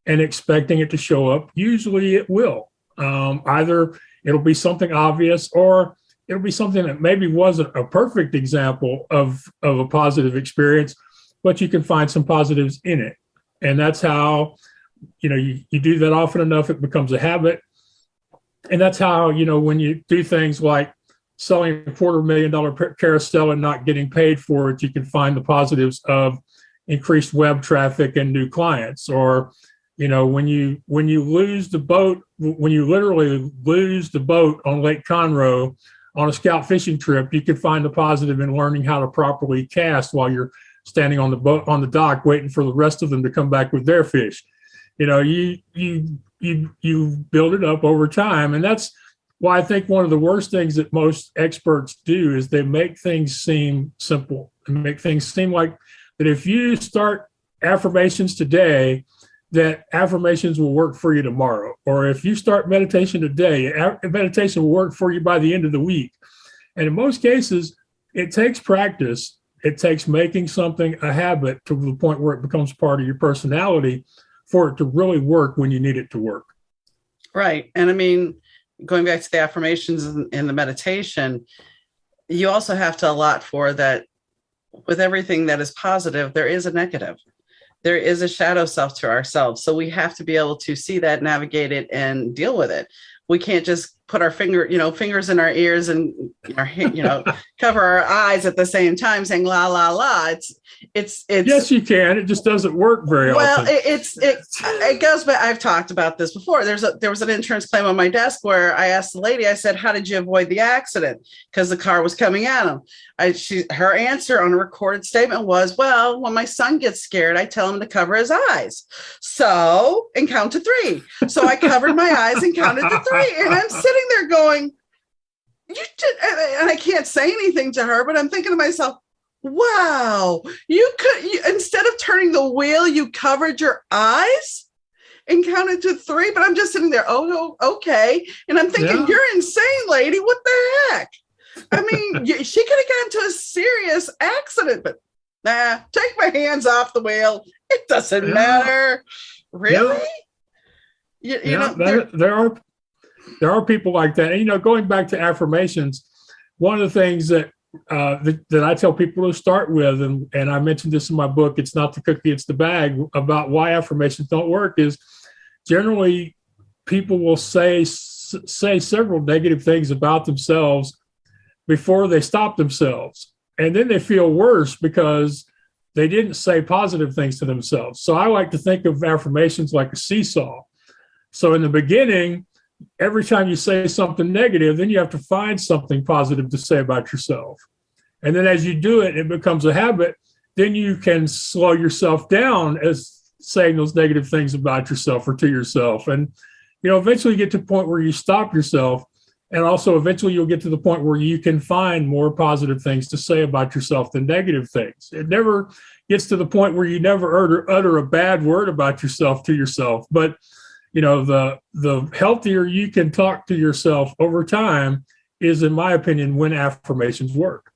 and expecting it to show up, usually it will. Either it'll be something obvious, or it'll be something that maybe wasn't a perfect example of a positive experience, but you can find some positives in it. And that's how, you do that often enough, it becomes a habit. And that's how, when you do things like selling a $250,000 carousel and not getting paid for it, you can find the positives of increased web traffic and new clients. Or, when you lose the boat, when you literally lose the boat on Lake Conroe on a scout fishing trip, you can find the positive in learning how to properly cast while you're standing on the boat, on the dock, waiting for the rest of them to come back with their fish. You build it up over time. And that's why I think one of the worst things that most experts do is they make things seem simple and make things seem like that if you start affirmations today, that affirmations will work for you tomorrow. Or if you start meditation today, meditation will work for you by the end of the week. And in most cases, it takes practice. It takes making something a habit to the point where it becomes part of your personality for it to really work when you need it to work. Right. And I mean, going back to the affirmations and the meditation, you also have to allot for that with everything that is positive, there is a negative. There is a shadow self to ourselves. So we have to be able to see that, navigate it, and deal with it. We can't just put our fingers in our ears and cover our eyes at the same time saying la la la. It's yes, you can. It just doesn't work very well, often. It goes back. I've talked about this before. There was an insurance claim on my desk where I asked the lady, I said, how did you avoid the accident? Because the car was coming at him. Her answer on a recorded statement was, well, when my son gets scared, I tell him to cover his eyes. So, and count to 3. So I covered my eyes and counted to 3. And I'm sitting there going, and I can't say anything to her, but I'm thinking to myself, wow, you instead of turning the wheel, you covered your eyes and counted to 3. But I'm just sitting there, oh, no, okay. And I'm thinking, You're insane, lady. What the heck? I mean, she could have gotten to a serious accident, but nah, take my hands off the wheel. It doesn't matter. Really? There are people like that. And, going back to affirmations, one of the things that I tell people to start with, and I mentioned this in my book, It's Not the Cookie, It's the Bag, about why affirmations don't work, is generally people will say several negative things about themselves before they stop themselves. And then they feel worse because they didn't say positive things to themselves. So I like to think of affirmations like a seesaw. So in the beginning, every time you say something negative, then you have to find something positive to say about yourself. And then as you do it, it becomes a habit. Then you can slow yourself down as saying those negative things about yourself or to yourself. And, eventually you get to a point where you stop yourself. And also eventually you'll get to the point where you can find more positive things to say about yourself than negative things. It never gets to the point where you never utter a bad word about yourself to yourself. But the healthier you can talk to yourself over time is, in my opinion, when affirmations work.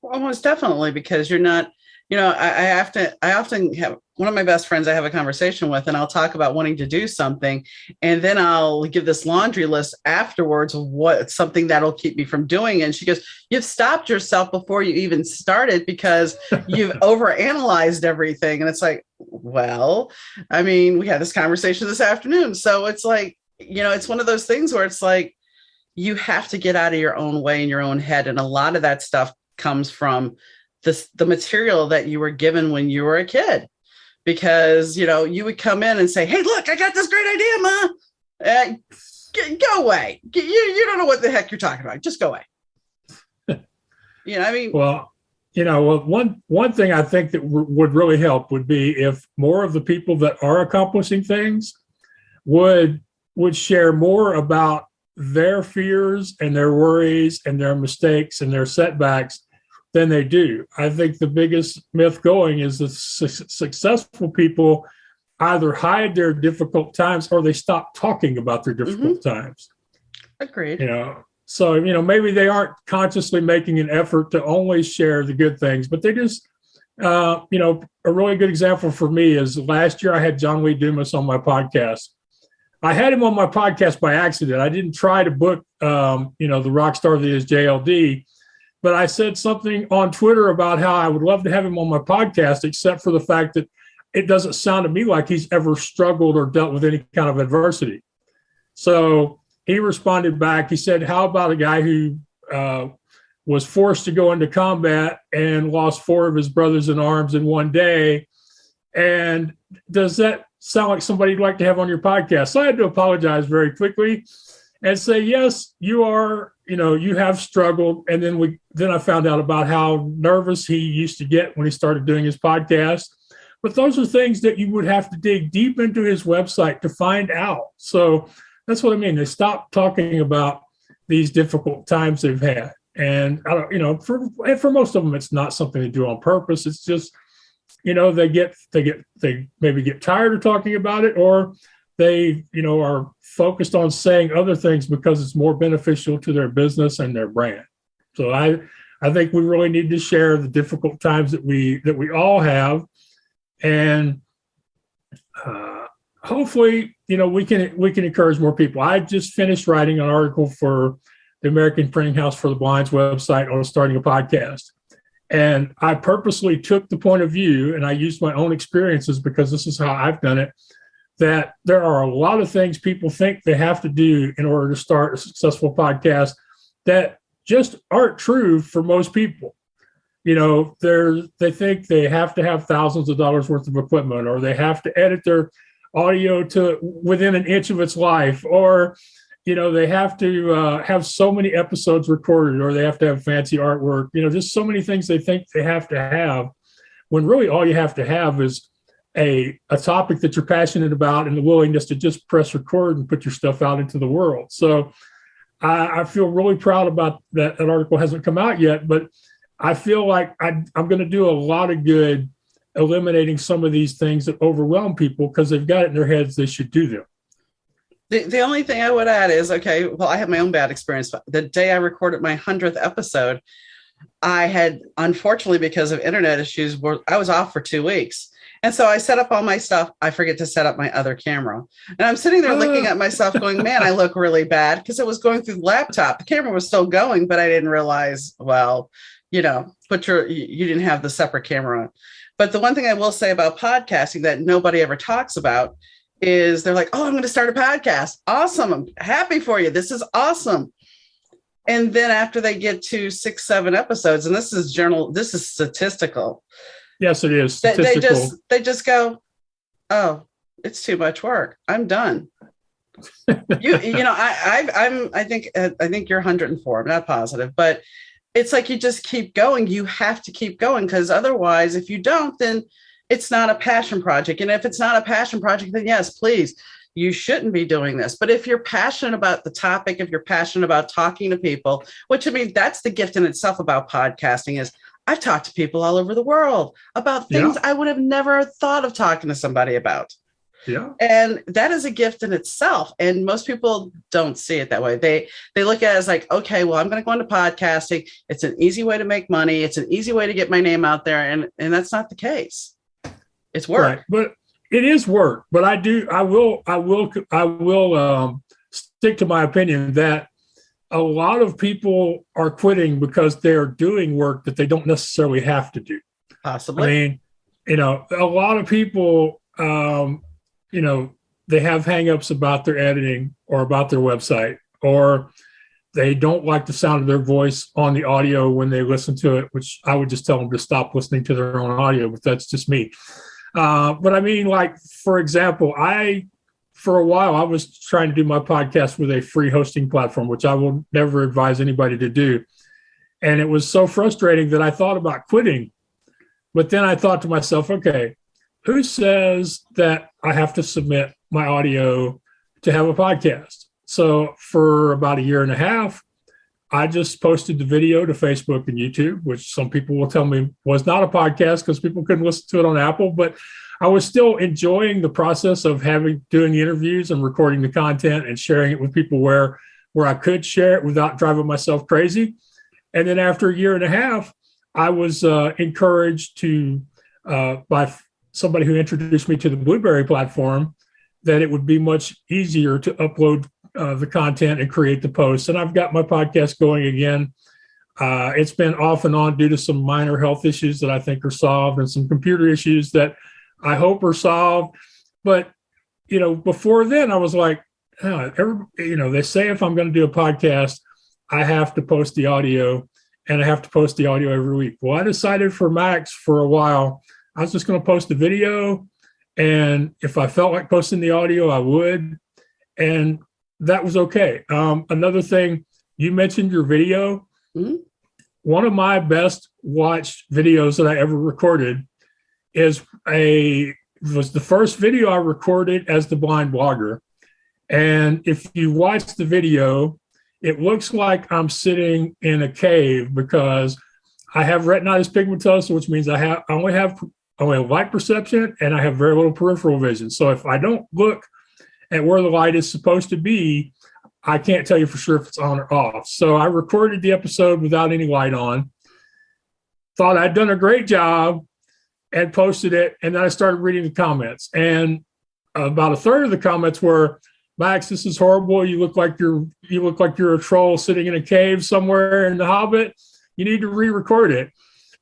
Well, almost definitely, because you're not, I often have one of my best friends I have a conversation with, and I'll talk about wanting to do something. And then I'll give this laundry list afterwards of what something that'll keep me from doing. And she goes, you've stopped yourself before you even started because you've overanalyzed everything. And it's like, well, I mean, we had this conversation this afternoon. So it's like, it's one of those things where it's like, you have to get out of your own way in your own head. And a lot of that stuff comes from the material that you were given when you were a kid. Because, you would come in and say, hey, look, I got this great idea, Ma. Go away. You don't know what the heck you're talking about. Just go away. I mean. Well, one thing I think that would really help would be if more of the people that are accomplishing things would share more about their fears and their worries and their mistakes and their setbacks than they do. I think the biggest myth going is that successful people either hide their difficult times or they stop talking about their difficult times. Agreed. So, maybe they aren't consciously making an effort to only share the good things, but they just, a really good example for me is last year I had John Lee Dumas on my podcast. I had him on my podcast by accident. I didn't try to book, the rock star that is JLD, but I said something on Twitter about how I would love to have him on my podcast, except for the fact that it doesn't sound to me like he's ever struggled or dealt with any kind of adversity. So he responded back. He said, how about a guy who was forced to go into combat and lost 4 of his brothers in arms in one day? And does that sound like somebody you'd like to have on your podcast? So I had to apologize very quickly and say, yes, you are, you have struggled. And then I found out about how nervous he used to get when he started doing his podcast. But those are things that you would have to dig deep into his website to find out. So that's what I mean. They stopped talking about these difficult times they've had. And I don't, for most of them, it's not something they do on purpose. It's just, they maybe get tired of talking about it, or they, are focused on saying other things because it's more beneficial to their business and their brand. So I think we really need to share the difficult times that we all have. And hopefully, we can encourage more people. I just finished writing an article for the American Printing House for the Blind's website on starting a podcast. And I purposely took the point of view, and I used my own experiences because this is how I've done it, that there are a lot of things people think they have to do in order to start a successful podcast that just aren't true for most people. They think they have to have thousands of dollars worth of equipment, or they have to edit their audio to within an inch of its life, or, they have to have so many episodes recorded, or they have to have fancy artwork, just so many things they think they have to have, when really all you have to have is a topic that you're passionate about and the willingness to just press record and put your stuff out into the world. So I feel really proud about that. That article hasn't come out yet, but I feel like I'm going to do a lot of good eliminating some of these things that overwhelm people because they've got it in their heads they should do them. The only thing I would add is, okay, well, I have my own bad experience. The day I recorded my 100th episode, I had, unfortunately, because of internet issues, I was off for 2 weeks. And so I set up all my stuff. I forget to set up my other camera. And I'm sitting there looking at myself going, man, I look really bad, because it was going through the laptop. The camera was still going, but I didn't realize, well, you didn't have the separate camera on. But the one thing I will say about podcasting that nobody ever talks about is they're like, oh, I'm going to start a podcast. Awesome. I'm happy for you. This is awesome. And then after they get to 6, 7 episodes, and this is statistical. Yes, it is. They just go, oh, it's too much work. I'm done. I think you're 104. I'm not positive, but it's like you just keep going. You have to keep going, because otherwise, if you don't, then it's not a passion project. And if it's not a passion project, then yes, please, you shouldn't be doing this. But if you're passionate about the topic, if you're passionate about talking to people, which, I mean, that's the gift in itself about podcasting, is I've talked to people all over the world about things I would have never thought of talking to somebody about. Yeah. And that is a gift in itself. And most people don't see it that way. They look at it as like, okay, well, I'm going to go into podcasting. It's an easy way to make money. It's an easy way to get my name out there. And that's not the case. It's work. Right. But it is work. But I will stick to my opinion that a lot of people are quitting because they're doing work that they don't necessarily have to do. Possibly. I mean, a lot of people, they have hangups about their editing or about their website, or they don't like the sound of their voice on the audio when they listen to it, which I would just tell them to stop listening to their own audio, but that's just me. But I mean, like, for example, for a while, I was trying to do my podcast with a free hosting platform, which I will never advise anybody to do. And it was so frustrating that I thought about quitting. But then I thought to myself, okay, who says that I have to submit my audio to have a podcast? So for about a year and a half, I just posted the video to Facebook and YouTube, which some people will tell me was not a podcast because people couldn't listen to it on Apple, but I was still enjoying the process of doing the interviews and recording the content and sharing it with people where I could share it without driving myself crazy. And then after a year and a half, I was encouraged by somebody who introduced me to the Blueberry platform that it would be much easier to upload the content and create the posts. And I've got my podcast going again. It's been off and on due to some minor health issues that I think are solved and some computer issues that I hope are solved. But, before then I was like, they say if I'm going to do a podcast, I have to post the audio, and I have to post the audio every week. Well, I decided for Max for a while, I was just going to post the video. And if I felt like posting the audio, I would. And that was okay. Another thing, you mentioned your video. Mm-hmm. One of my best watched videos that I ever recorded was the first video I recorded as the blind blogger. And if you watch the video, it looks like I'm sitting in a cave because I have retinitis pigmentosa, which means I only have light perception and I have very little peripheral vision. So if I don't look at where the light is supposed to be, I can't tell you for sure if it's on or off. So I recorded the episode without any light on, thought I'd done a great job, and posted it. And then I started reading the comments. And about a third of the comments were, Max, this is horrible. You look like you're a troll sitting in a cave somewhere in The Hobbit. You need to re-record it.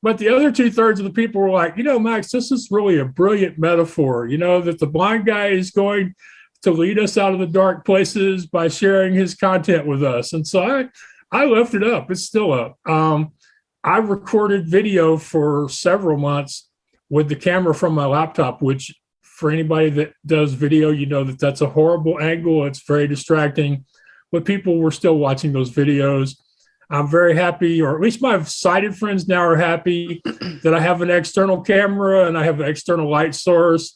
But the other 2/3 of the people were like, Max, this is really a brilliant metaphor, that the blind guy is going to lead us out of the dark places by sharing his content with us. And so I left it up. It's still up. I recorded video for several months with the camera from my laptop, which for anybody that does video, that's a horrible angle. It's very distracting, but people were still watching those videos. I'm very happy, or at least my sighted friends now are happy that I have an external camera and I have an external light source.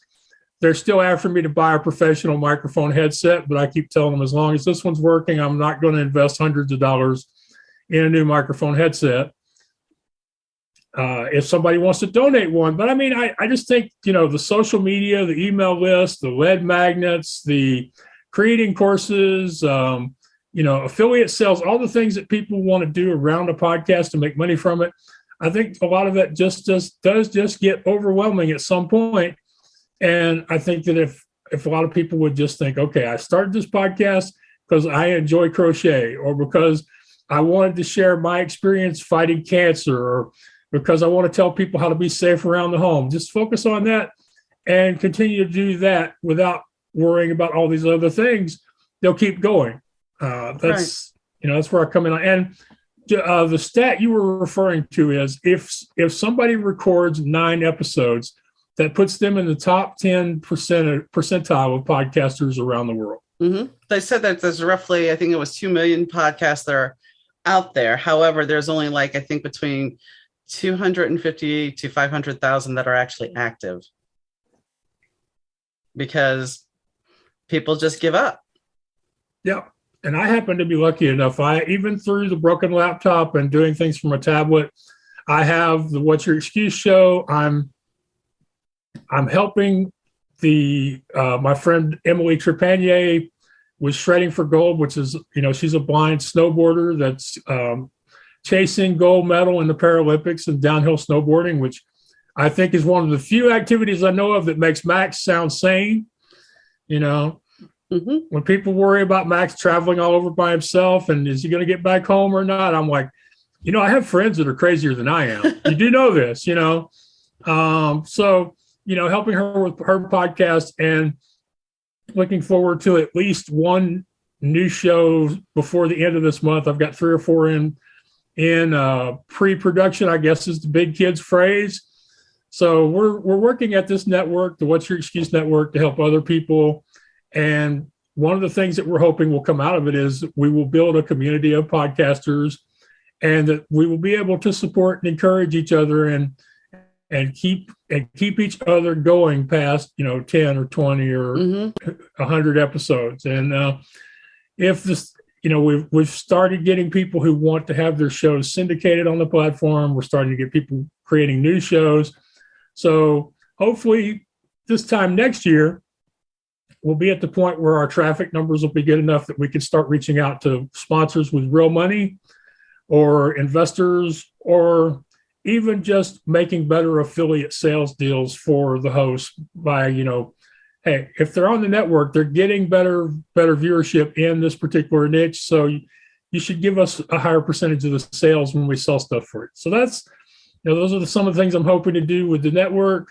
They're still after me to buy a professional microphone headset, but I keep telling them as long as this one's working, I'm not going to invest hundreds of dollars in a new microphone headset. If somebody wants to donate one. But I mean, I just think, the social media, the email list, the lead magnets, the creating courses, affiliate sales, all the things that people want to do around a podcast to make money from it. I think a lot of that does just get overwhelming at some point. And I think that if a lot of people would just think, okay, I started this podcast because I enjoy crochet, or because I wanted to share my experience fighting cancer, or because I want to tell people how to be safe around the home. Just focus on that and continue to do that without worrying about all these other things. They'll keep going. That's where I come in. And the stat you were referring to is if somebody records 9 episodes, that puts them in the top 10% percentile of podcasters around the world. Mm-hmm. They said that there's roughly, I think it was 2 million podcasts that are out there. However, there's only I think between 250 to 500,000 that are actually active, because people just give up. Yeah. And I happen to be lucky enough. Even through the broken laptop and doing things from a tablet, I have the What's Your Excuse show. I'm helping my friend Emily Trepanier with Shredding for Gold, which is, she's a blind snowboarder that's chasing gold medal in the Paralympics and downhill snowboarding, which I think is one of the few activities I know of that makes Max sound sane. Mm-hmm. When people worry about Max traveling all over by himself and is he going to get back home or not, I'm like, I have friends that are crazier than I am. You do know this, So, helping her with her podcast and looking forward to at least one new show before the end of this month. I've got 3 or 4 in pre-production, I guess is the big kids phrase. So we're working at this network, the What's Your Excuse Network, to help other people. And one of the things that we're hoping will come out of it is we will build a community of podcasters, and that we will be able to support and encourage each other and keep each other going past 10 or 20 or 100 episodes. And if this, we've started getting people who want to have their shows syndicated on the platform. We're starting to get people creating new shows. So hopefully this time next year, we'll be at the point where our traffic numbers will be good enough that we can start reaching out to sponsors with real money or investors, or even just making better affiliate sales deals for the hosts by, hey, if they're on the network, they're getting better viewership in this particular niche. So you should give us a higher percentage of the sales when we sell stuff for it. So that's, those are some of the things I'm hoping to do with the network.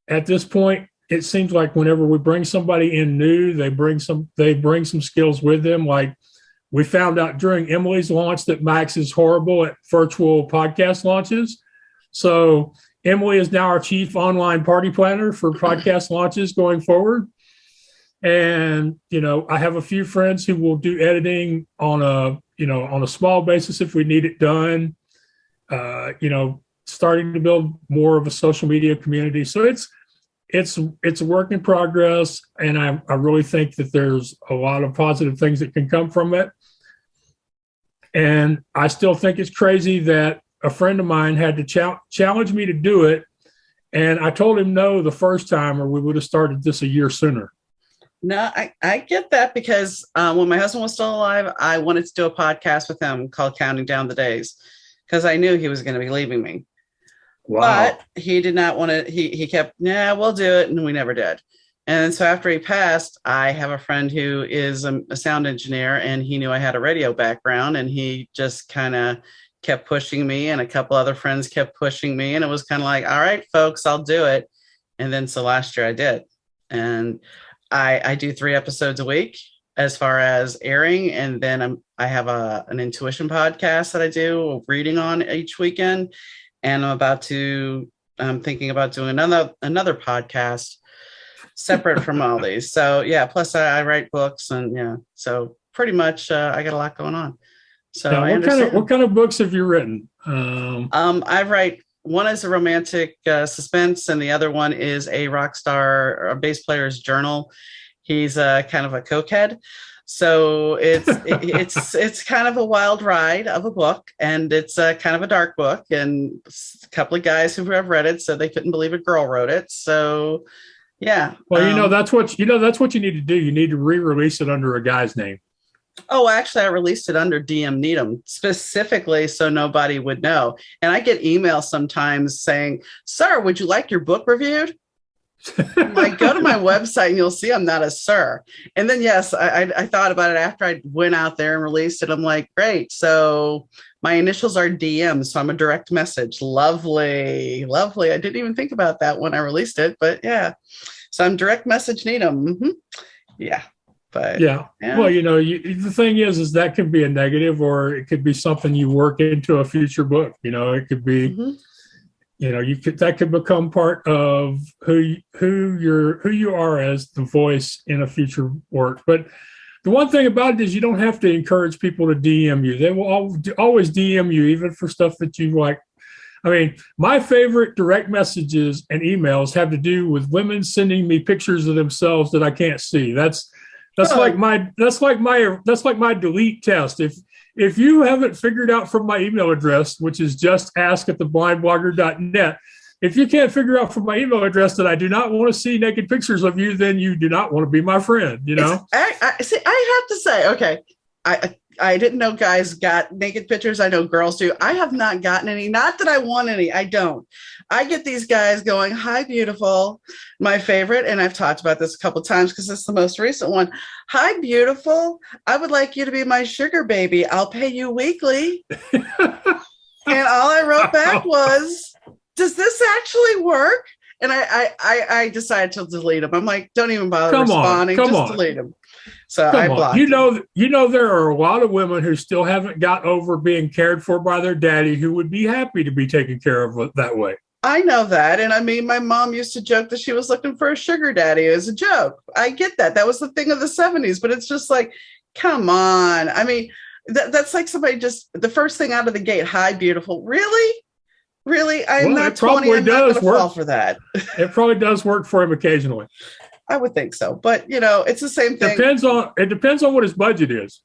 At this point, it seems like whenever we bring somebody in new, they bring some skills with them. Like we found out during Emily's launch that Max is horrible at virtual podcast launches. So Emily is now our chief online party planner for podcast launches going forward. And, I have a few friends who will do editing on a small basis if we need it done, starting to build more of a social media community. So it's a work in progress. And I really think that there's a lot of positive things that can come from it. And I still think it's crazy that a friend of mine had to challenge me to do it. And I told him no the first time, or we would have started this a year sooner. No, I get that because when my husband was still alive, I wanted to do a podcast with him called Counting Down the Days because I knew he was going to be leaving me. Wow. But he did not want to. He kept, we'll do it. And we never did. And so after he passed, I have a friend who is a sound engineer, and he knew I had a radio background, and he just kind of kept pushing me, and a couple other friends kept pushing me. And it was kind of like, all right, folks, I'll do it. And then so last year I did. And I do 3 episodes a week as far as airing. And then I have an intuition podcast that I do reading on each weekend. And I'm thinking about doing another podcast separate from all these. So yeah, plus I write books, and so pretty much I got a lot going on. So what kind of books have you written? I write, one is a romantic suspense, and the other one is a rock star or a bass player's journal. He's kind of a cokehead. So it's kind of a wild ride of a book, and it's kind of a dark book, and a couple of guys who have read it, so they couldn't believe a girl wrote it. So yeah. Well, that's what you need to do. You need to re-release it under a guy's name. Oh, actually, I released it under DM Needham specifically so nobody would know. And I get emails sometimes saying, "Sir, would you like your book reviewed?" I'm like, go to my website and you'll see I'm not a sir. And then, yes, I thought about it after I went out there and released it. I'm like, great. So my initials are DM. So I'm a direct message. Lovely. Lovely. I didn't even think about that when I released it, but yeah. So I'm direct message Needham. Mm-hmm. Yeah. But yeah. Well, the thing is that can be a negative, or it could be something you work into a future book. It could be, that could become part of who you are as the voice in a future work. But the one thing about it is you don't have to encourage people to DM you. They will always DM you, even for stuff that you like. I mean, my favorite direct messages and emails have to do with women sending me pictures of themselves that I can't see. That's like my delete test. If you haven't figured out from my email address, which is justask@theblindblogger.net, if you can't figure out from my email address that I do not want to see naked pictures of you, then you do not want to be my friend. I have to say, okay, I didn't know guys got naked pictures. I know girls do. I have not gotten any. Not that I want any. I don't. I get these guys going, "Hi, beautiful." My favorite, and I've talked about this a couple of times because it's the most recent one. "Hi, beautiful. I would like you to be my sugar baby. I'll pay you weekly." And all I wrote back was, "Does this actually work?" And I decided to delete them. I'm like, don't even bother responding. Just delete them. So I blocked them. There are a lot of women who still haven't got over being cared for by their daddy, who would be happy to be taken care of that way. I know that. And I mean, my mom used to joke that she was looking for a sugar daddy as a joke. I get that. That was the thing of the 70s, but it's just like, come on. I mean, that's like somebody just the first thing out of the gate. "Hi, beautiful." Really? Really? I'm not 20. I'm not going to fall for that. It probably does work for him occasionally. I would think so. But, it's the same thing. It depends on what his budget is.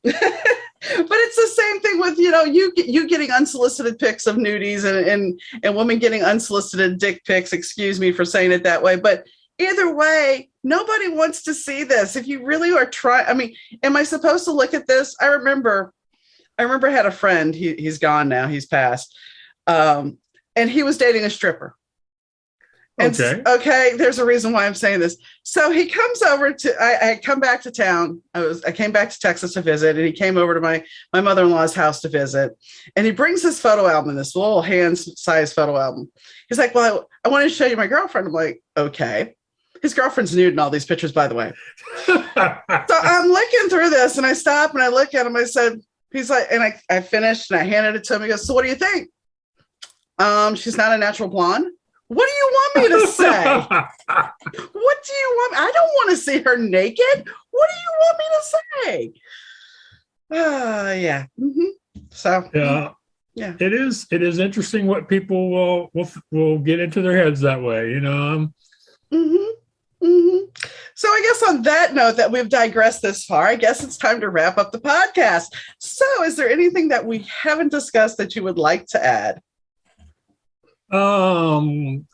it's the same thing with, you getting unsolicited pics of nudies and women getting unsolicited dick pics. Excuse me for saying it that way. But either way, nobody wants to see this. If you really are trying, I mean, am I supposed to look at this? I remember I had a friend, he's gone now, he's passed. And he was dating a stripper. And okay, there's a reason why I'm saying this. So he comes over to, I come back to town. I came back to Texas to visit, and he came over to my mother-in-law's house to visit. And he brings this photo album, this little hand-sized photo album. He's like, well, I wanted to show you my girlfriend. I'm like, okay. His girlfriend's nude in all these pictures, by the way. So I'm looking through this, and I stop and I look at him. I said, he's like, and I finished and I handed it to him. He goes, so what do you think? She's not a natural blonde. What do you want me to say? What do you want? I don't want to see her naked. What do you want me to say? Yeah. Mm-hmm. So yeah. It is interesting what people will get into their heads that way, Mm-hmm. Mm-hmm. So I guess on that note that we've digressed this far, I guess it's time to wrap up the podcast. So is there anything that we haven't discussed that you would like to add? The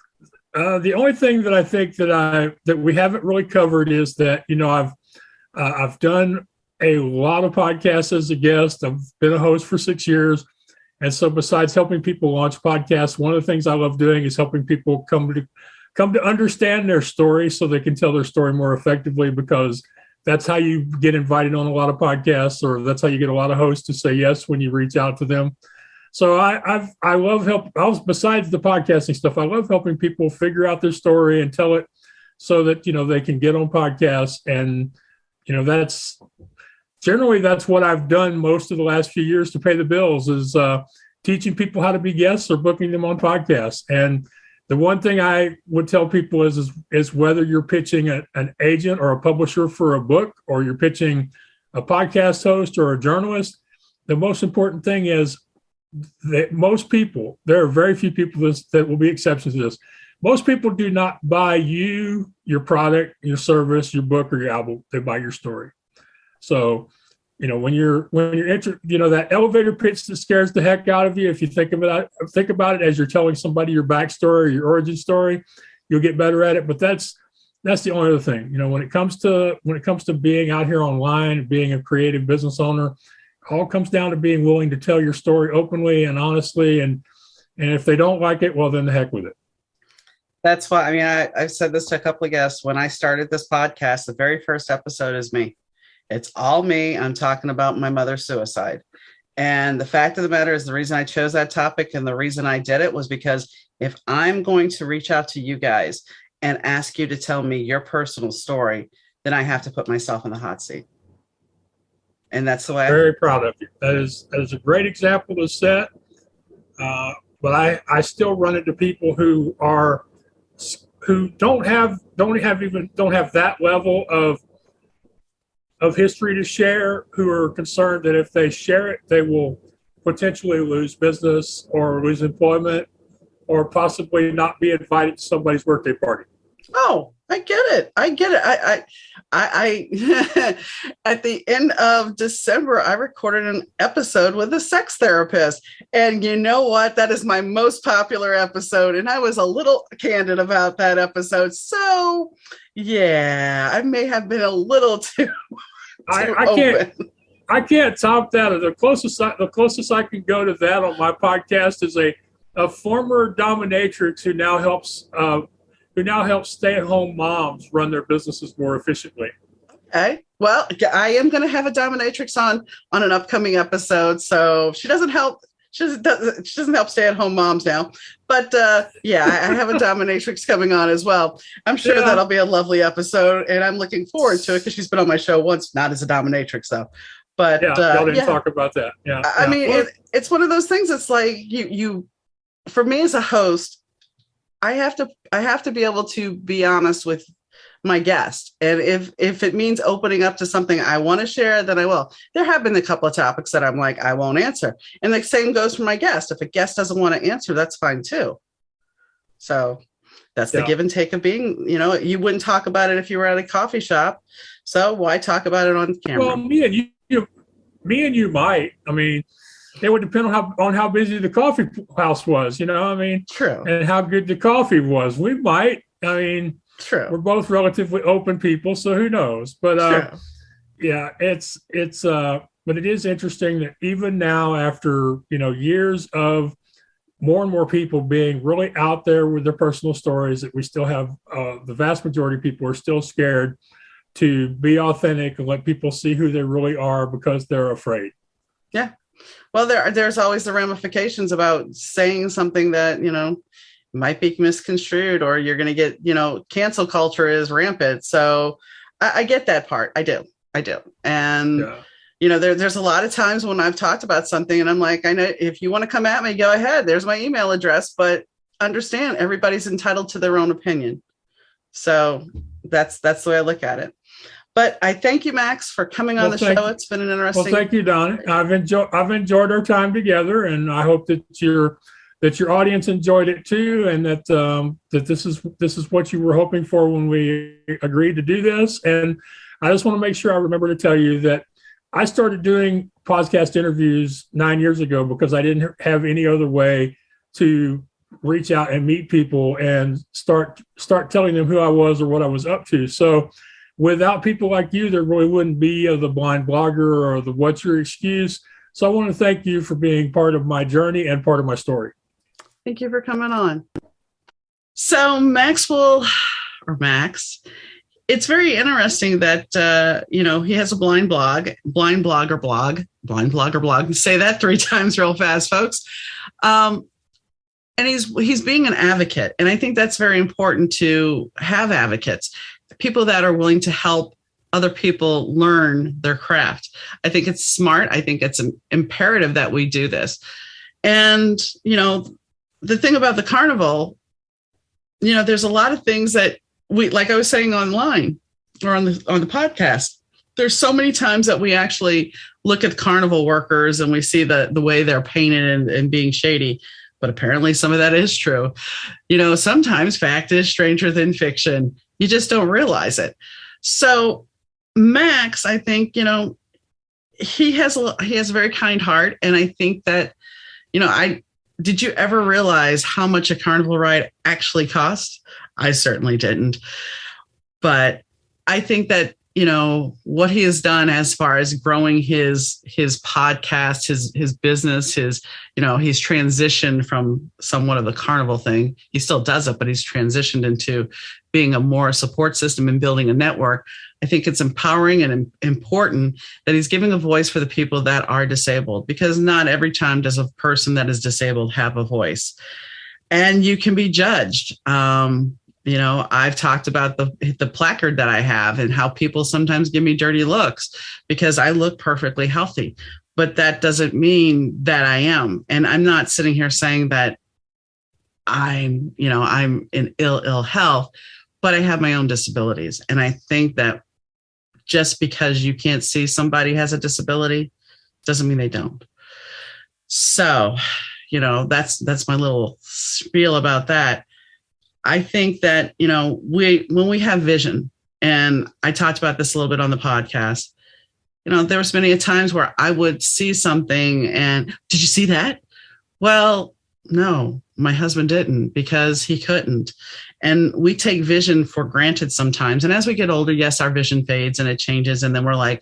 only thing that I think that we haven't really covered is that, I've done a lot of podcasts as a guest. I've been a host for 6 years. And so besides helping people launch podcasts, one of the things I love doing is helping people come to understand their story so they can tell their story more effectively, because that's how you get invited on a lot of podcasts, or that's how you get a lot of hosts to say yes when you reach out to them. So I love besides the podcasting stuff, I love helping people figure out their story and tell it so that, they can get on podcasts. And, that's what I've done most of the last few years to pay the bills, is teaching people how to be guests or booking them on podcasts. And the one thing I would tell people is whether you're pitching an agent or a publisher for a book, or you're pitching a podcast host or a journalist, the most important thing is that most people, there are very few people that will be exceptions to this. Most people do not buy you, your product, your service, your book, or your album. They buy your story. So, when you're that elevator pitch that scares the heck out of you, if you think about it as you're telling somebody your backstory or your origin story, you'll get better at it. But that's the only other thing. When it comes to being out here online, being a creative business owner, all comes down to being willing to tell your story openly and honestly. And if they don't like it, well, then the heck with it. That's why, I've said this to a couple of guests. When I started this podcast, the very first episode is me. It's all me. I'm talking about my mother's suicide. And the fact of the matter is, the reason I chose that topic and the reason I did it was because if I'm going to reach out to you guys and ask you to tell me your personal story, then I have to put myself in the hot seat. And that's the way. Very proud of you. That is a great example to set. But I still run into people who don't have that level of history to share, who are concerned that if they share it, they will potentially lose business or lose employment, or possibly not be invited to somebody's birthday party. Oh, I get it. I at the end of December, I recorded an episode with a sex therapist. And you know what? That is my most popular episode. And I was a little candid about that episode. So yeah, I may have been a little too open. I can't top that. The closest I can go to that on my podcast is a former dominatrix who now helps stay-at-home moms run their businesses more efficiently. Okay. Well, I am going to have a dominatrix on an upcoming episode. So she doesn't help. She doesn't help stay-at-home moms now. But yeah, I have a dominatrix coming on as well. I'm sure that'll be a lovely episode, and I'm looking forward to it because she's been on my show once, not as a dominatrix though. But y'all didn't talk about that. Yeah. I mean, it's one of those things. It's like you, for me as a host, I have to be able to be honest with my guest. And if it means opening up to something I want to share, then I will. There have been a couple of topics that I'm like, I won't answer. And the same goes for my guest. If a guest doesn't want to answer, that's fine too. So that's the give and take of being, you wouldn't talk about it if you were at a coffee shop. So why talk about it on camera? Well, yeah, me and you might. I mean, it would depend on how busy the coffee house was, True. and how good the coffee was. We might. I mean, True. we're both relatively open people, so who knows? But True. yeah, but it is interesting that even now, after years of more and more people being really out there with their personal stories, that we still have the vast majority of people are still scared to be authentic and let people see who they really are because they're afraid. Yeah. Well, there's always the ramifications about saying something that, might be misconstrued, or you're going to get, cancel culture is rampant. So I get that part. I do. And, there's a lot of times when I've talked about something and I'm like, I know if you want to come at me, go ahead. There's my email address, but understand everybody's entitled to their own opinion. So that's the way I look at it. But I thank you, Max, for coming on the show. It's been an interesting. Well, thank you, Donna. I've enjoyed our time together, and I hope that your audience enjoyed it too, and that this is what you were hoping for when we agreed to do this. And I just want to make sure I remember to tell you that I started doing podcast interviews 9 years ago because I didn't have any other way to reach out and meet people and start telling them who I was or what I was up to. So without people like you, there really wouldn't be the Blind Blogger or the What's Your Excuse. So I want to thank you for being part of my journey and part of my story. Thank you for coming on. So Maxwell, it's very interesting that, he has a blind blogger blog. Say that 3 times real fast, folks. And he's being an advocate. And I think that's very important to have advocates, people that are willing to help other people learn their craft. I think it's smart. I think it's an imperative that we do this. And, the thing about the carnival, there's a lot of things that like I was saying online or on the podcast, there's so many times that we actually look at carnival workers and we see the way they're painted and being shady. But apparently some of that is true. Sometimes fact is stranger than fiction. You just don't realize it. So Max, I think, he has a very kind heart. And I think that, did you ever realize how much a carnival ride actually costs? I certainly didn't. But I think that, what he has done as far as growing his podcast, his business, he's transitioned from somewhat of the carnival thing. He still does it, but he's transitioned into being a more support system and building a network. I think it's empowering and important that he's giving a voice for the people that are disabled, because not every time does a person that is disabled have a voice. And you can be judged. I've talked about the placard that I have and how people sometimes give me dirty looks because I look perfectly healthy, but that doesn't mean that I am. And I'm not sitting here saying that I'm in ill health, but I have my own disabilities. And I think that just because you can't see somebody has a disability doesn't mean they don't. So, that's my little spiel about that. I think that, when we have vision, and I talked about this a little bit on the podcast, there was many times where I would see something and, did you see that? Well, no, my husband didn't because he couldn't. And we take vision for granted sometimes. And as we get older, yes, our vision fades and it changes. And then we're like,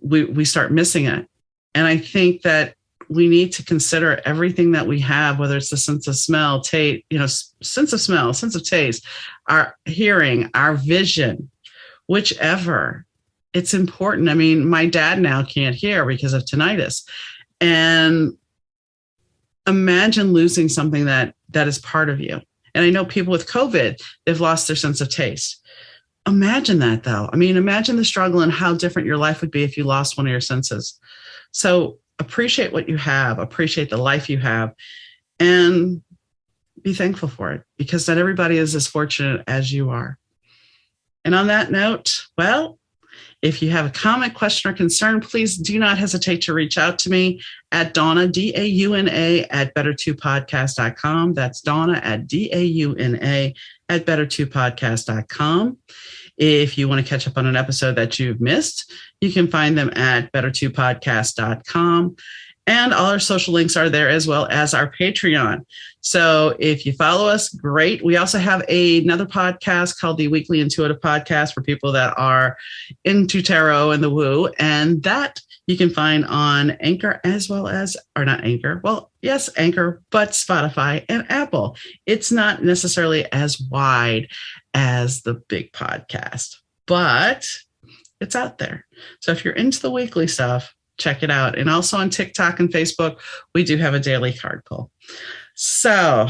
we start missing it. And I think that we need to consider everything that we have, whether it's the sense of smell, sense of smell, sense of taste, our hearing, our vision, whichever. It's important. I mean, my dad now can't hear because of tinnitus. And imagine losing something that is part of you. And I know people with COVID, they've lost their sense of taste. Imagine that, though. I mean, imagine the struggle and how different your life would be if you lost one of your senses. So appreciate what you have, appreciate the life you have, and be thankful for it, because not everybody is as fortunate as you are. And on that note, well, if you have a comment, question, or concern, please do not hesitate to reach out to me at Donna, DAUNA, at better2podcast.com. That's Donna at DAUNA at better2podcast.com. If you want to catch up on an episode that you've missed, you can find them at better2podcast.com. And all our social links are there, as well as our Patreon. So if you follow us, great. We also have another podcast called the Weekly Intuitive Podcast for people that are into tarot and the woo. And that you can find on Anchor, as well as, or not Anchor, well, yes, Anchor, but Spotify and Apple. It's not necessarily as wide as the big podcast, but it's out there. So if you're into the weekly stuff, check it out. And also on TikTok and Facebook, we do have a daily card pull. So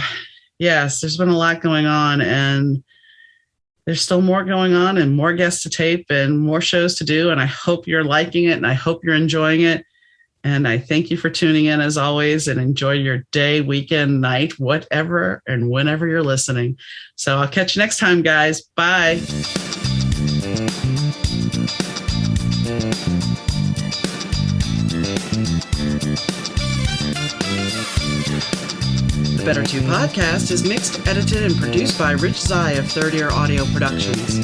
yes, there's been a lot going on, and there's still more going on and more guests to tape and more shows to do. And I hope you're liking it, and I hope you're enjoying it. And I thank you for tuning in as always, and enjoy your day, weekend, night, whatever, and whenever you're listening. So I'll catch you next time, guys. Bye. The Better 2 podcast is mixed, edited, and produced by Rich Zai of Third Ear Audio Productions.